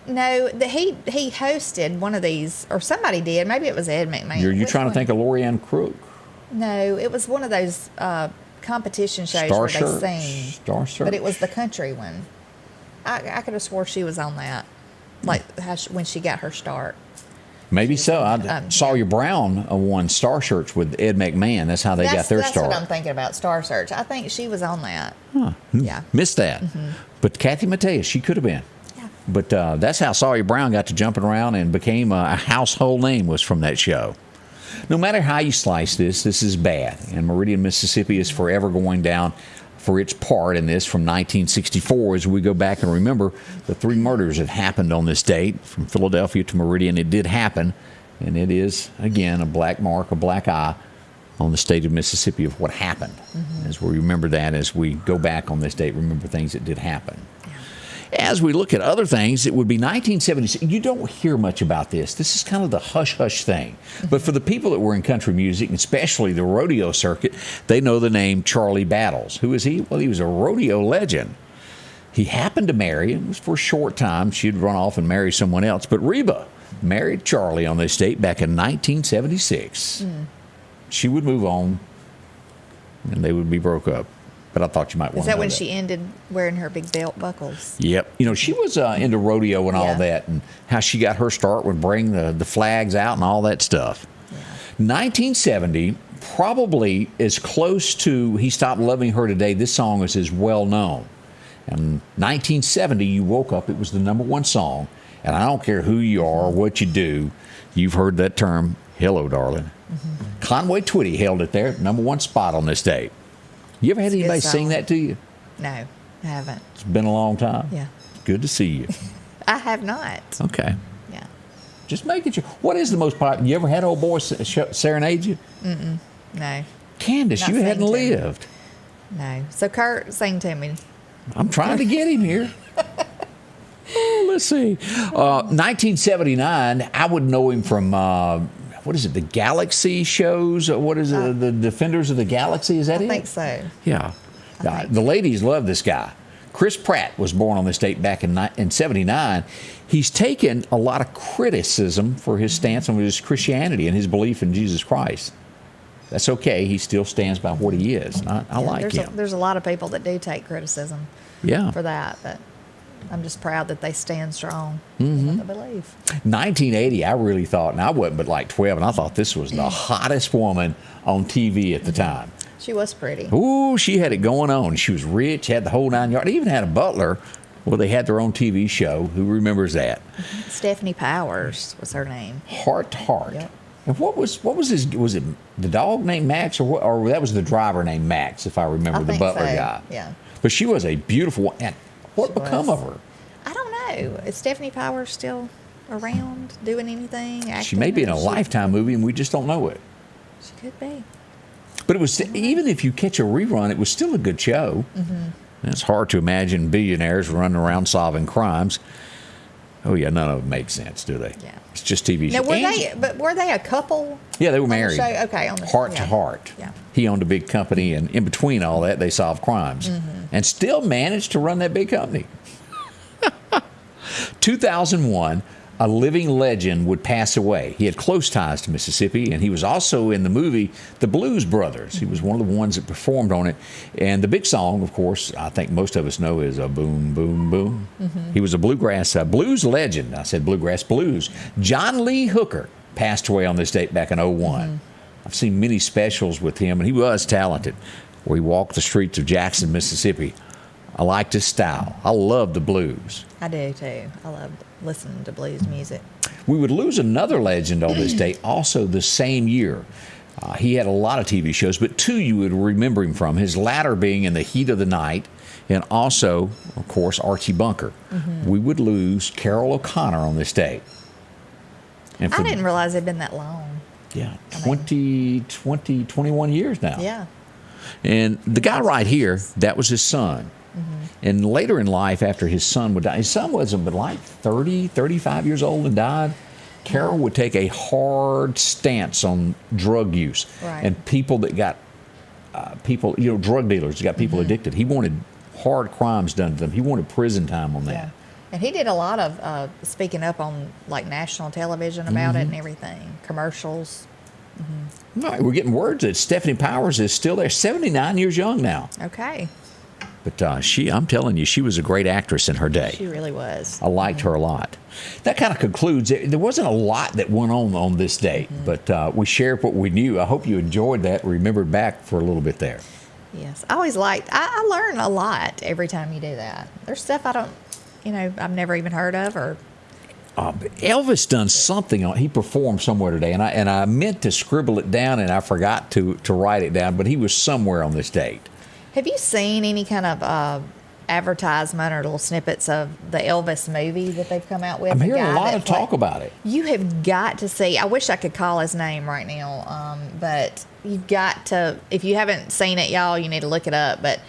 No, he hosted one of these, or somebody did. Maybe it was Ed McMahon. You're trying to think of Lorianne Crook? No, it was one of those competition shows Star where Search. they sing. Star Search. But it was the country one. I could have swore she was on that, like when she got her start. Maybe so. Sawyer Brown won Star Search with Ed McMahon. That's how they got their start. That's what I'm thinking about, Star Search. I think she was on that. Huh. Yeah. Missed that. But Kathy Mattea, she could have been. Yeah. But that's how Sawyer Brown got to jumping around and became a household name, was from that show. No matter how you slice this is bad. And Meridian, Mississippi is forever going down for its part in this from 1964 as we go back and remember the 3 murders that happened on this date. From Philadelphia to Meridian, it did happen. And it is, again, a black mark, a black eye on the state of Mississippi of what happened. As we remember that, as we go back on this date, remember things that did happen. As we look at other things, it would be 1976. You don't hear much about this. This is kind of the hush-hush thing. But for the people that were in country music, and especially the rodeo circuit, they know the name Charlie Battles. Who is he? Well, he was a rodeo legend. He happened to marry, it was for a short time. She'd run off and marry someone else. But Reba married Charlie on this date back in 1976. She would move on, and they would be broke up. But I thought you might want to know that. Is that when she ended wearing her big belt buckles? Yep. You know, she was into rodeo and all that, and how she got her start would bring the flags out and all that stuff. 1970, probably as close to He Stopped Loving Her Today, this song is as well known. And 1970, you woke up, it was the #1 song, and I don't care who you are or what you do, you've heard that term, Hello, Darling. Conway Twitty held it there, #1 spot on this date. You ever had anybody sing that to you? No, I haven't. It's been a long time. Yeah. Good to see you. I have not. Okay. Yeah. Just making sure. What is the most popular? You ever had old boy serenade you? No. Candace, you hadn't lived. No. So Kurt, sing to me. I'm trying to get him here. Let's see. 1979, I would know him from, what is it, the Galaxy shows? What is it, the Defenders of the Galaxy? Is that it? I think so. Yeah. The ladies love this guy. Chris Pratt was born on this date back in 79. He's taken a lot of criticism for his stance on his Christianity and his belief in Jesus Christ. That's okay. He still stands by what he is. I like him. There's a lot of people that do take criticism for that, but I'm just proud that they stand strong in what they believe. 1980, I really thought, and I wasn't but like 12, and I thought this was the hottest woman on TV at the time. She was pretty. Ooh, she had it going on. She was rich, had the whole 9 yards. They even had a butler. Well, they had their own TV show. Who remembers that? Stephanie Powers was her name. Heart to Heart. Yep. And what was his? Was it the dog named Max, or that was the driver named Max? If I remember, the butler guy. Yeah. But she was a beautiful. And what become of her? I don't know. Is Stephanie Powers still around doing anything? Acting? She may be in a Lifetime movie, and we just don't know it. She could be. But it was, even if you catch a rerun, it was still a good show. It's hard to imagine billionaires running around solving crimes. Oh yeah, none of them make sense, do they? Yeah. It's just TV Now, shows. were they a couple? Yeah, they were married. Okay, Heart to Heart. Yeah. He owned a big company, and in between all that, they solved crimes, and still managed to run that big company. 2001, a living legend would pass away. He had close ties to Mississippi, and he was also in the movie The Blues Brothers. He was one of the ones that performed on it. And the big song, of course, I think most of us know is a Boom, Boom, Boom. He was a bluegrass blues legend. I said bluegrass blues. John Lee Hooker passed away on this date back in 01. I've seen many specials with him, and he was talented, where he walked the streets of Jackson, Mississippi. I liked his style. I love the blues. I do too. I love listening to blues music. We would lose another legend on this date also the same year. He had a lot of TV shows, but two you would remember him from, his latter being In the Heat of the Night, and also, of course, Archie Bunker. We would lose Carol O'Connor on this date. And I didn't realize it'd been that long. Yeah, 21 years now. Yeah. And the guy right here, that was his son. And later in life, after his son would die, his son wasn't but like 30, 35 years old and died. Carol would take a hard stance on drug use. Right. And people that got, drug dealers that got people addicted. He wanted hard crimes done to them. He wanted prison time on that. Yeah. And he did a lot of speaking up on like national television about it and everything, commercials. Right, we're getting words that Stephanie Powers is still there, 79 years young now. Okay. But I'm telling you, she was a great actress in her day. She really was. I liked her a lot. That kind of concludes. There wasn't a lot that went on this date, but we shared what we knew. I hope you enjoyed that, remembered back for a little bit there. Yes. I always liked, I learn a lot every time you do that. There's stuff I don't, I've never even heard of or. Elvis done something. He performed somewhere today, and I meant to scribble it down, and I forgot to write it down, but he was somewhere on this date. Have you seen any kind of advertisement or little snippets of the Elvis movie that they've come out with? I'm hearing a lot of talk about it. You have got to see. I wish I could call his name right now, but you've got to. If you haven't seen it, y'all, you need to look it up. But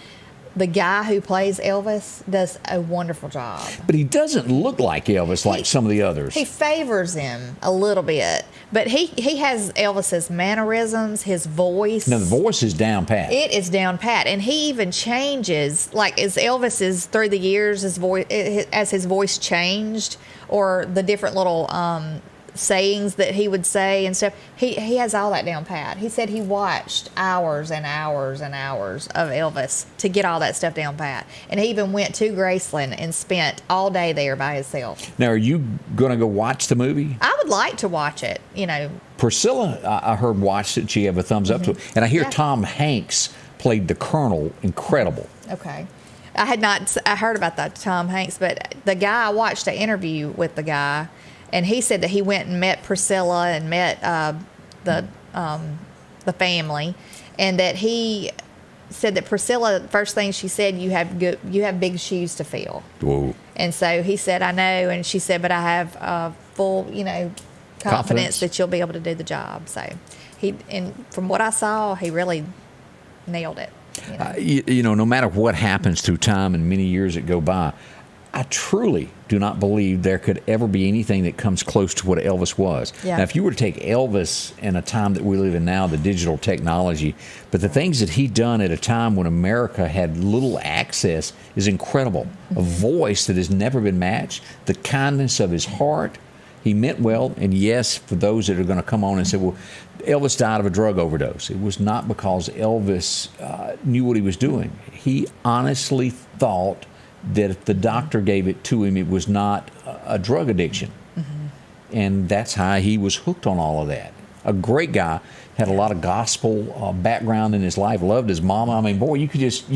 the guy who plays Elvis does a wonderful job. But he doesn't look like Elvis like some of the others. He favors him a little bit. But he has Elvis's mannerisms, his voice. No, the voice is down pat. It is down pat. And he even changes, like as Elvis is through the years, his voice changed, or the different little sayings that he would say and stuff. He has all that down pat. He said he watched hours and hours and hours of Elvis to get all that stuff down pat. And he even went to Graceland and spent all day there by himself. Now, are you going to go watch the movie? I would like to watch it, Priscilla, I heard, watched it. She gave a thumbs up to it. And I hear Tom Hanks played the Colonel. Incredible. Okay. I heard about that Tom Hanks, but the guy, I watched an interview with the guy, and he said that he went and met Priscilla and met the family, and that he said that Priscilla, the first thing she said, you have big shoes to fill. Whoa. And so he said, I know, and she said, but I have full, confidence that you'll be able to do the job. So and from what I saw, he really nailed it. No matter what happens through time and many years that go by, I truly do not believe there could ever be anything that comes close to what Elvis was. Yeah. Now, if you were to take Elvis in a time that we live in now, the digital technology, but the things that he done at a time when America had little access is incredible. A voice that has never been matched, the kindness of his heart. He meant well, and yes, for those that are going to come on and say, well, Elvis died of a drug overdose. It was not because Elvis knew what he was doing. He honestly thought that if the doctor gave it to him, it was not a drug addiction. And that's how he was hooked on all of that. A great guy, had a lot of gospel background in his life, loved his mama. I mean, boy, you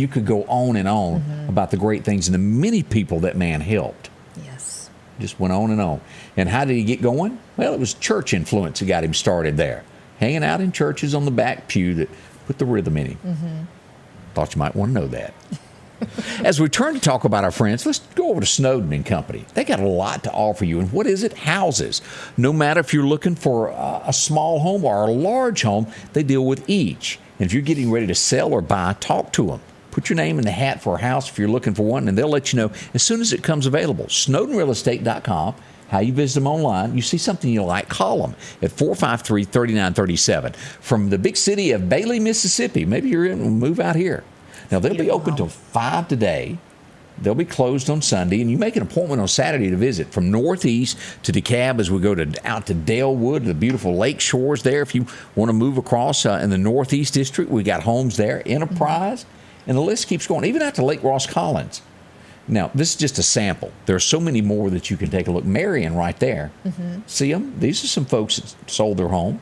could go on and on about the great things and the many people that man helped. Yes. Just went on and on. And how did he get going? Well, it was church influence that got him started there. Hanging out in churches on the back pew that put the rhythm in him. Thought you might want to know that. As we turn to talk about our friends, let's go over to Snowden and Company. They got a lot to offer you. And what is it? Houses. No matter if you're looking for a small home or a large home, they deal with each. And if you're getting ready to sell or buy, talk to them. Put your name in the hat for a house if you're looking for one, and they'll let you know as soon as it comes available. SnowdenRealEstate.com. How you visit them online. You see something you like, call them at 453-3937. From the big city of Bailey, Mississippi. Maybe you're in, move out here. Now, they'll be open till 5 today, They'll be closed on Sunday, and you make an appointment on Saturday to visit. From Northeast to DeKalb, as we go out to Dalewood, the beautiful lake shores there. If you want to move across in the Northeast District, we got homes there, Enterprise, and the list keeps going, even out to Lake Ross Collins. Now, this is just a sample. There are so many more that you can take a look. Marion right there. See them? These are some folks that sold their home.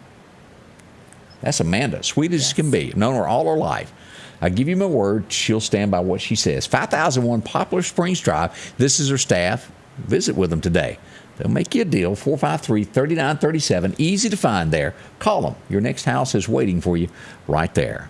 That's Amanda, sweet as can be. I've known her all her life. I give you my word, she'll stand by what she says. 5001 Poplar Springs Drive. This is her staff. Visit with them today. They'll make you a deal. 453-3937. Easy to find there. Call them. Your next house is waiting for you right there.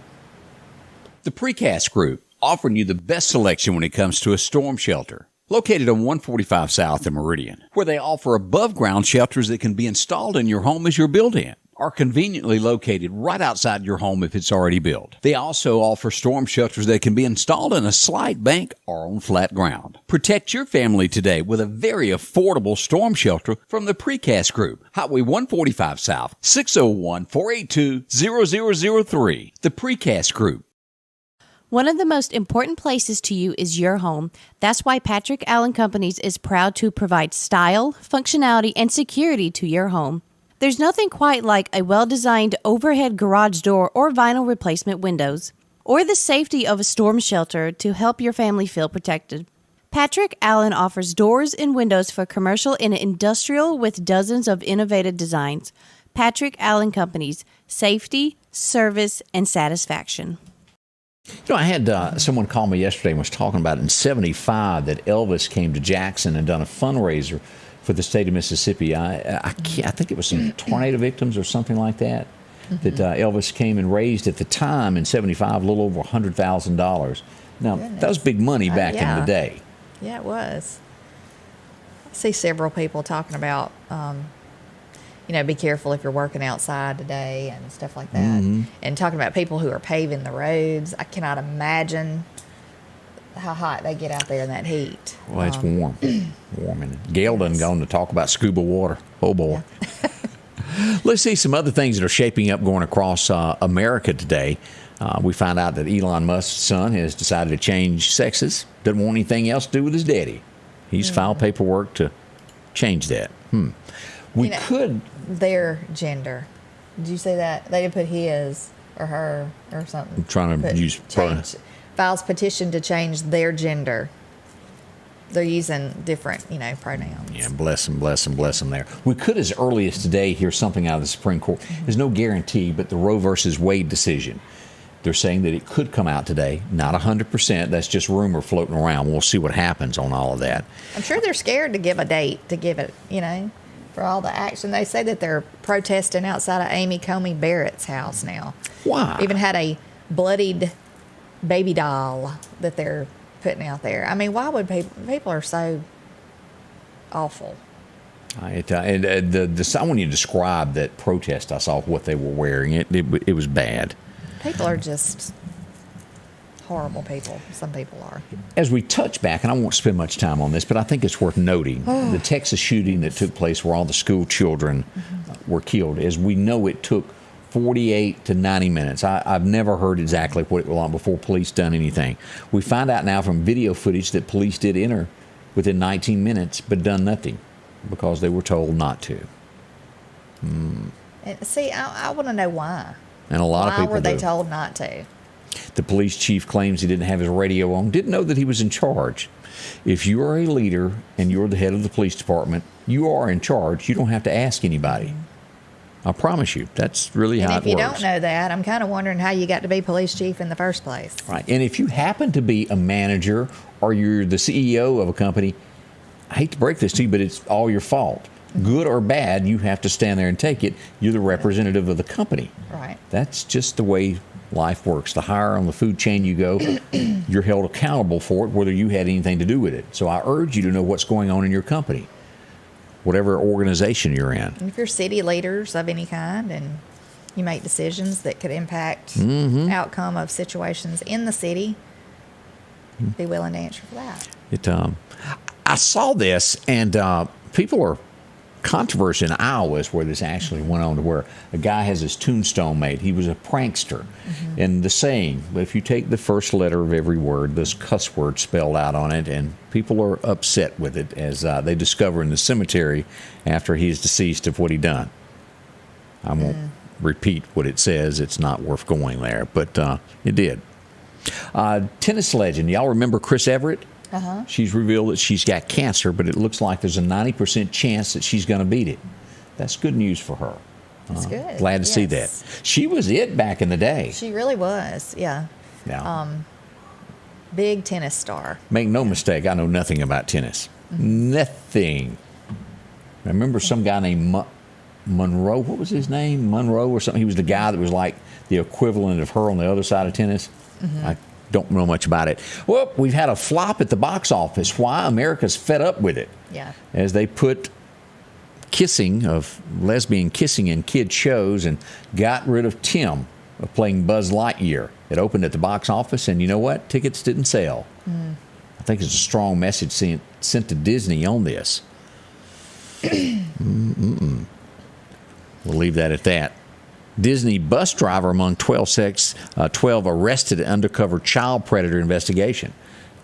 The Precast Group, offering you the best selection when it comes to a storm shelter. Located on 145 South in Meridian, where they offer above-ground shelters that can be installed in your home as you're built in, are conveniently located right outside your home if it's already built. They also offer storm shelters that can be installed in a slight bank or on flat ground. Protect your family today with a very affordable storm shelter from the Precast Group. Highway 145 South, 601-482-0003. The Precast Group. One of the most important places to you is your home. That's why Patrick Allen Companies is proud to provide style, functionality, and security to your home. There's nothing quite like a well-designed overhead garage door or vinyl replacement windows, or the safety of a storm shelter to help your family feel protected. Patrick Allen offers doors and windows for commercial and industrial with dozens of innovative designs. Patrick Allen Companies, safety, service, and satisfaction. I had someone call me yesterday and was talking about in 75 that Elvis came to Jackson and done a fundraiser for the state of Mississippi. I think it was some tornado victims or something like that, that Elvis came and raised at the time in 75 a little over $100,000. Now, that was big money back in the day. Yeah, it was. I see several people talking about, be careful if you're working outside today and stuff like that. And talking about people who are paving the roads. I cannot imagine how hot they get out there in that heat. Well, it's warm. And Gail done gone to talk about scuba water. Oh, boy. Yeah. Let's see some other things that are shaping up going across America today. We find out that Elon Musk's son has decided to change sexes. Doesn't want anything else to do with his daddy. He's filed paperwork to change that. We could... Their gender. Did you say that? They did put his or her or something. I'm trying to use... Files petition to change their gender. They're using different, pronouns. Yeah, bless them there. We could, as early as today, hear something out of the Supreme Court. There's no guarantee, but the Roe versus Wade decision, they're saying that it could come out today. Not 100%. That's just rumor floating around. We'll see what happens on all of that. I'm sure they're scared to give a date, to give it, for all the action. They say that they're protesting outside of Amy Comey Barrett's house now. Why? Even had a bloodied baby doll that they're putting out there. I mean, why would people are so awful. And when you describe that protest, I saw what they were wearing. It was bad. People are just horrible people. Some people are. As we touch back, and I won't spend much time on this, but I think it's worth noting the Texas shooting that took place where all the school children were killed. As we know, it took 48 to 90 minutes. I've never heard exactly what it was like before police done anything. We find out now from video footage that police did enter within 19 minutes, but done nothing because they were told not to. And see, I want to know why. And a lot of people why were they do. told not to? The police chief claims he didn't have his radio on, didn't know that he was in charge. If you are a leader and you're the head of the police department, you are in charge. You don't have to ask anybody. I promise you, that's really how it works. And if you don't know that, I'm kind of wondering how you got to be police chief in the first place. Right. And if you happen to be a manager or you're the CEO of a company, I hate to break this to you, but it's all your fault. Good or bad, you have to stand there and take it. You're the representative of the company. Right. That's just the way life works. The higher on the food chain you go, you're held accountable for it, whether you had anything to do with it. So I urge you to know what's going on in your company, whatever organization you're in. And if you're city leaders of any kind and you make decisions that could impact outcome of situations in the city, be willing to answer for that. I saw this, and people are controversy in Iowa is where this actually went on, to where a guy has his tombstone made. He was a prankster. And the saying, if you take the first letter of every word, this cuss word spelled out on it, and people are upset with it as they discover in the cemetery after he's deceased of what he done. I won't repeat what it says. It's not worth going there, but it did. Tennis legend. Y'all remember Chris Everett? She's revealed that she's got cancer, but it looks like there's a 90% chance that she's going to beat it. That's good news for her. That's good. Glad to see that. She was it back in the day. She really was, yeah. Big tennis star. Make no mistake, I know nothing about tennis. Nothing. I remember some guy named Monroe. What was his name? Monroe or something. He was the guy that was like the equivalent of her on the other side of tennis. I don't know much about it. Well, we've had a flop at the box office. Why? America's fed up with it. Yeah. As they put lesbian kissing in kid shows and got rid of Tim of playing Buzz Lightyear. It opened at the box office, and you know what? Tickets didn't sell. I think it's a strong message sent to Disney on this. We'll leave that at that. Disney bus driver among 12 arrested undercover child predator investigation.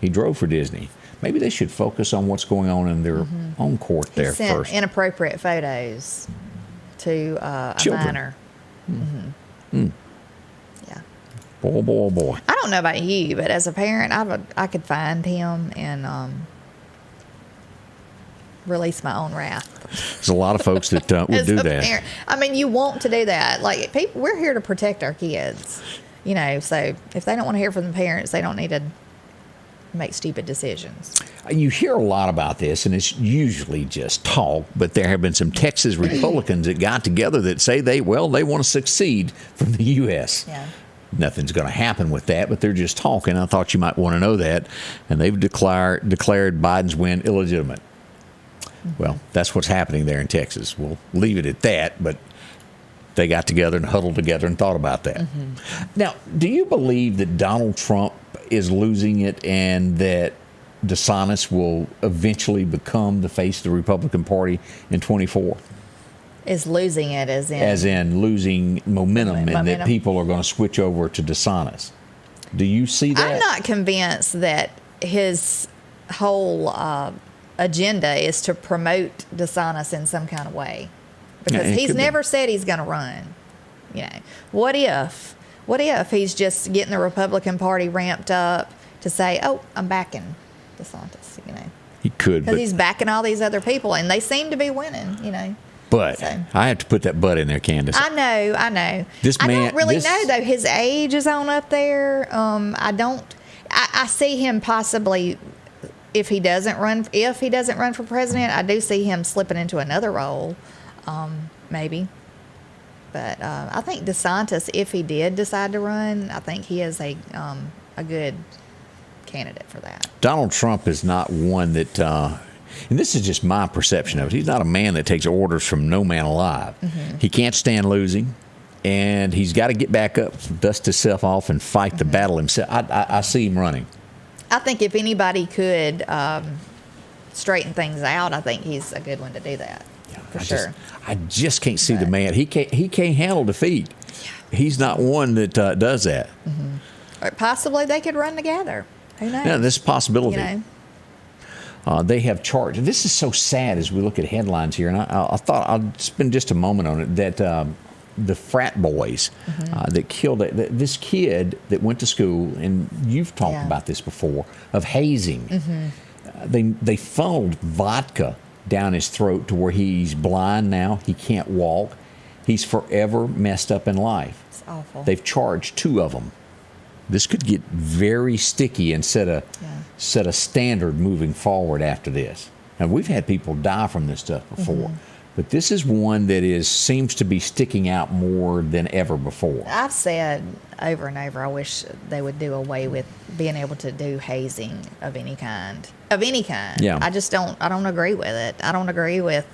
He drove for Disney. Maybe they should focus on what's going on in their own court there he sent first. Inappropriate photos to a minor. Yeah. Boy. I don't know about you, but as a parent, I could find him and release my own wrath. There's a lot of folks that would do that. Parent, I mean, you want to do that. Like, we're here to protect our kids, so if they don't want to hear from the parents, they don't need to make stupid decisions. You hear a lot about this, and it's usually just talk, but there have been some Texas Republicans that got together that say they want to succeed from the U.S. Yeah. Nothing's going to happen with that, but they're just talking. I thought you might want to know that. And they've declared Biden's win illegitimate. Well, that's what's happening there in Texas. We'll leave it at that, but they got together and huddled together and thought about that. Now, do you believe that Donald Trump is losing it and that DeSantis will eventually become the face of the Republican Party in 24? Is losing it as in losing momentum, and that people are going to switch over to DeSantis. Do you see that? I'm not convinced that his whole agenda is to promote DeSantis in some kind of way, because he's never said he's going to run. What if he's just getting the Republican Party ramped up to say, "Oh, I'm backing DeSantis." He could, because he's backing all these other people, and they seem to be winning. But I have to put that but in there, Candace. I know. I don't really know, though. His age is on up there. I see him possibly, if he doesn't run for president, I do see him slipping into another role, maybe. But I think DeSantis, if he did decide to run, I think he is a good candidate for that. Donald Trump is not one that, and this is just my perception of it, he's not a man that takes orders from no man alive. He can't stand losing, and he's got to get back up, dust himself off, and fight the battle himself. I see him running. I think if anybody could straighten things out, I think he's a good one to do that. For sure. I just can't see the man. He can't handle defeat. He's not one that does that. Or possibly they could run together. Who knows? Yeah, this is a possibility. They have charged. This is so sad as we look at headlines here, and I thought I'd spend just a moment on it, that the frat boys that killed this kid that went to school, and you've talked about this before, of hazing. They funneled vodka down his throat to where he's blind now. He can't walk. He's forever messed up in life. It's awful. They've charged 2 of them. This could get very sticky and set a standard moving forward after this. Now, we've had people die from this stuff before, but this is one that seems to be sticking out more than ever before. I've said over and over, I wish they would do away with being able to do hazing of any kind. Yeah. I don't agree with it. I don't agree with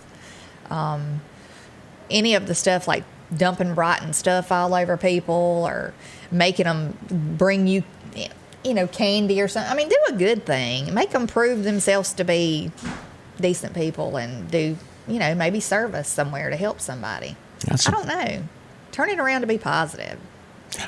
any of the stuff like dumping rotten stuff all over people or making them bring you, candy or something. I mean, do a good thing. Make them prove themselves to be decent people and do maybe service somewhere to help somebody. I don't know. Turn it around to be positive.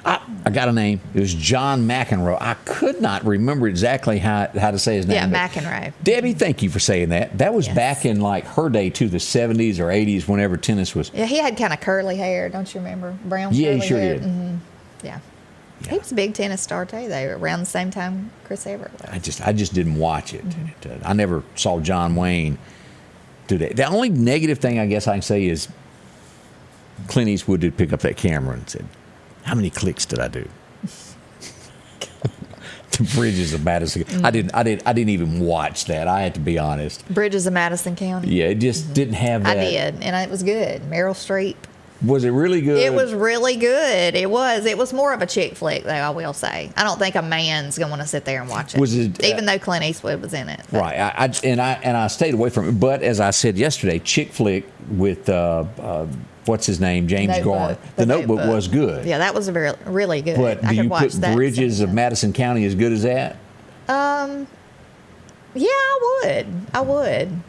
I got a name. It was John McEnroe. I could not remember exactly how to say his name. Yeah, McEnroe. Debbie, thank you for saying that. That was back in like her day too, the 70s or 80s, whenever tennis was. Yeah, he had kind of curly hair. Don't you remember? Brown yeah, curly he sure hair. did. Mm-hmm. Yeah. He was a big tennis star too. They were around the same time Chris Evert was. I just didn't watch it. I never saw John Wayne do that. The only negative thing I guess I can say is Clint Eastwood did pick up that camera and said, "How many clicks did I do?" The Bridges of Madison. I didn't even watch that. I had to be honest. Bridges of Madison County. Yeah, it just didn't have that. I did, and it was good. Meryl Streep. Was it really good? It was really good. It was. It was more of a chick flick, though, I will say. I don't think a man's going to sit there and watch it. Was it even though Clint Eastwood was in it? But. Right. I stayed away from it. But as I said yesterday, chick flick with what's his name, James Garner. The Notebook was good. Yeah, that was really good. But do you put Bridges of Madison County as good as that? Yeah, I would.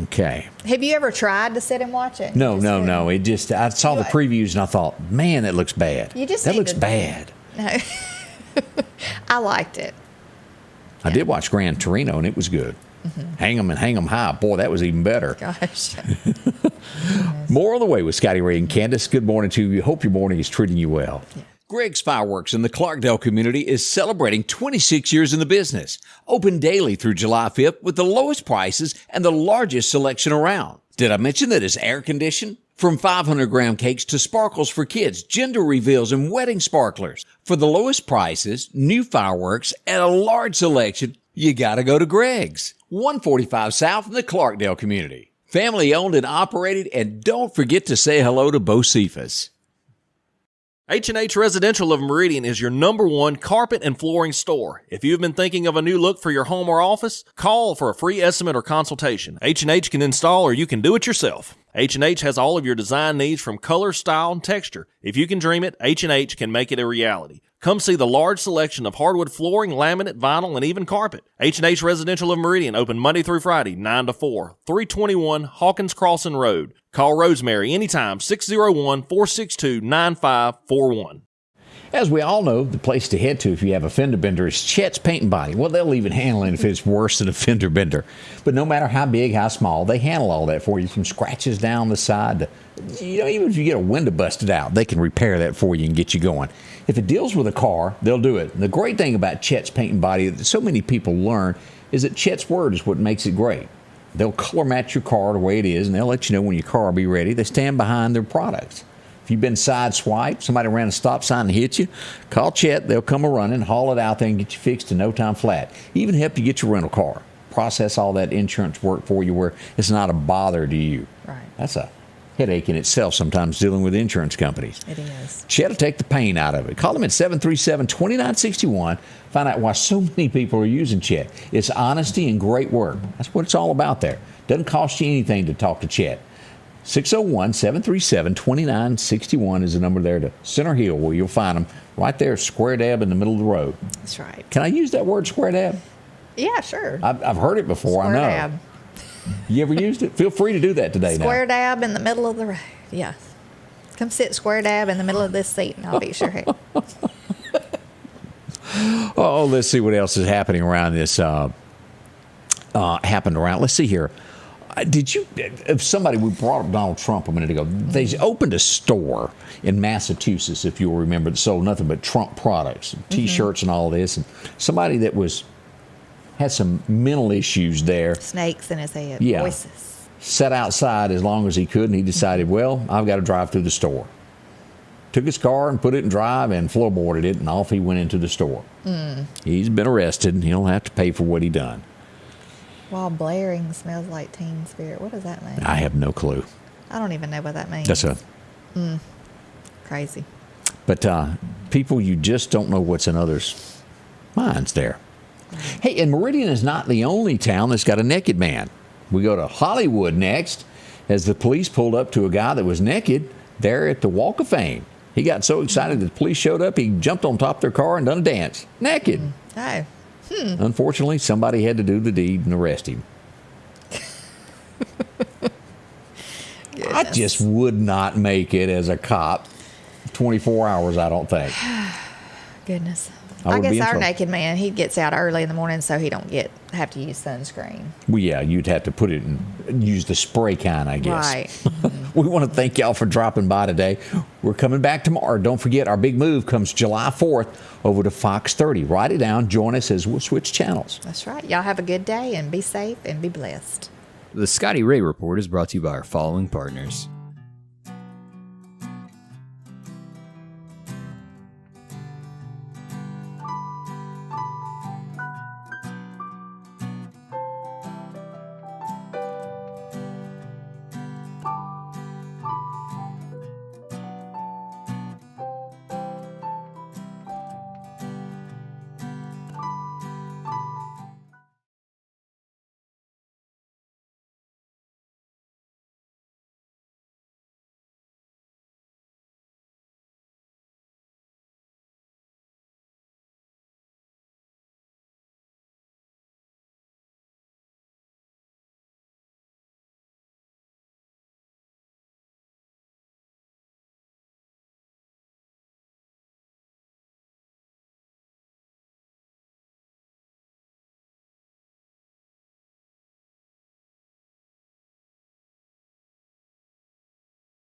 Okay. Have you ever tried to sit and watch it? No. It just I saw the previews and I thought, man, that looks bad. That looks bad. No. I liked it. I did watch Gran Torino and it was good. Mm-hmm. Hang 'em high. Boy, that was even better. Gosh. More on the way with Scotty Ray and Candace. Good morning to you. Hope your morning is treating you well. Yeah. Greg's Fireworks in the Clarkdale community is celebrating 26 years in the business. Open daily through July 5th with the lowest prices and the largest selection around. Did I mention that it's air conditioned? From 500-gram cakes to sparkles for kids, gender reveals, and wedding sparklers. For the lowest prices, new fireworks, and a large selection, you gotta go to Greg's. 145 South in the Clarkdale community. Family owned and operated, and don't forget to say hello to Bo Cephas. H&H Residential of Meridian is your #1 carpet and flooring store. If you've been thinking of a new look for your home or office, call for a free estimate or consultation. H&H can install or you can do it yourself. H&H has all of your design needs from color, style, and texture. If you can dream it, H&H can make it a reality. Come see the large selection of hardwood flooring, laminate, vinyl, and even carpet. H&H Residential of Meridian, open Monday through Friday, 9 to 4, 321 Hawkins Crossing Road. Call Rosemary anytime, 601-462-9541. As we all know, the place to head to if you have a fender bender is Chet's Paint and Body. Well, they'll even handle it if it's worse than a fender bender. But no matter how big, how small, they handle all that for you, from scratches down the side to, even if you get a window busted out, they can repair that for you and get you going. If it deals with a car, they'll do it. And the great thing about Chet's Paint and Body that so many people learn is that Chet's word is what makes it great. They'll color match your car the way it is, and they'll let you know when your car will be ready. They stand behind their products. If you've been sideswiped, somebody ran a stop sign and hit you, call Chet. They'll come a-running, haul it out there, and get you fixed in no time flat. Even help you get your rental car. Process all that insurance work for you where it's not a bother to you. Right. That's a headache in itself sometimes dealing with insurance companies. It is. Chet will take the pain out of it. Call them at 737-2961. Find out why so many people are using Chet. It's honesty and great work. That's what it's all about there. Doesn't cost you anything to talk to Chet. 601-737-2961 is the number there to Center Hill, where you'll find them right there, square dab in the middle of the road. That's right. Can I use that word, square dab? Yeah, sure. I've heard it before. Square I know. dab. You ever used it? Feel free to do that today. Square dab in the middle of the road. Yeah. Come sit square dab in the middle of this seat, and I'll fix your hair. Oh, let's see what else is happening around this. Let's see here. If somebody, we brought up Donald Trump a minute ago, they opened a store in Massachusetts, if you'll remember, that sold nothing but Trump products, T-shirts and all this. And somebody that had some mental issues there. Snakes in his head. Yeah. Voices. Sat outside as long as he could, and he decided, well, I've got to drive through the store. Took his car and put it in drive and floorboarded it, and off he went into the store. He's been arrested, and he'll have to pay for what he done. While blaring smells like Teen Spirit. What does that mean? I have no clue. I don't even know what that means. That's crazy. But people, you just don't know what's in others' minds there. Hey, and Meridian is not the only town that's got a naked man. We go to Hollywood next, as the police pulled up to a guy that was naked there at the Walk of Fame. He got so excited that the police showed up, he jumped on top of their car and done a dance. Naked. Oh. Unfortunately, somebody had to do the deed and arrest him. I just would not make it as a cop 24 hours, I don't think. Goodness. I I would be guess in our trouble. naked man, he gets out early in the morning so he don't have to use sunscreen. Well, yeah, you'd have to put it and use the spray kind, I guess. Right. We want to thank y'all for dropping by today. We're coming back tomorrow. Don't forget, our big move comes July 4th over to Fox 30. Write it down. Join us as we'll switch channels. That's right. Y'all have a good day and be safe and be blessed. The Scotty Ray Report is brought to you by our following partners: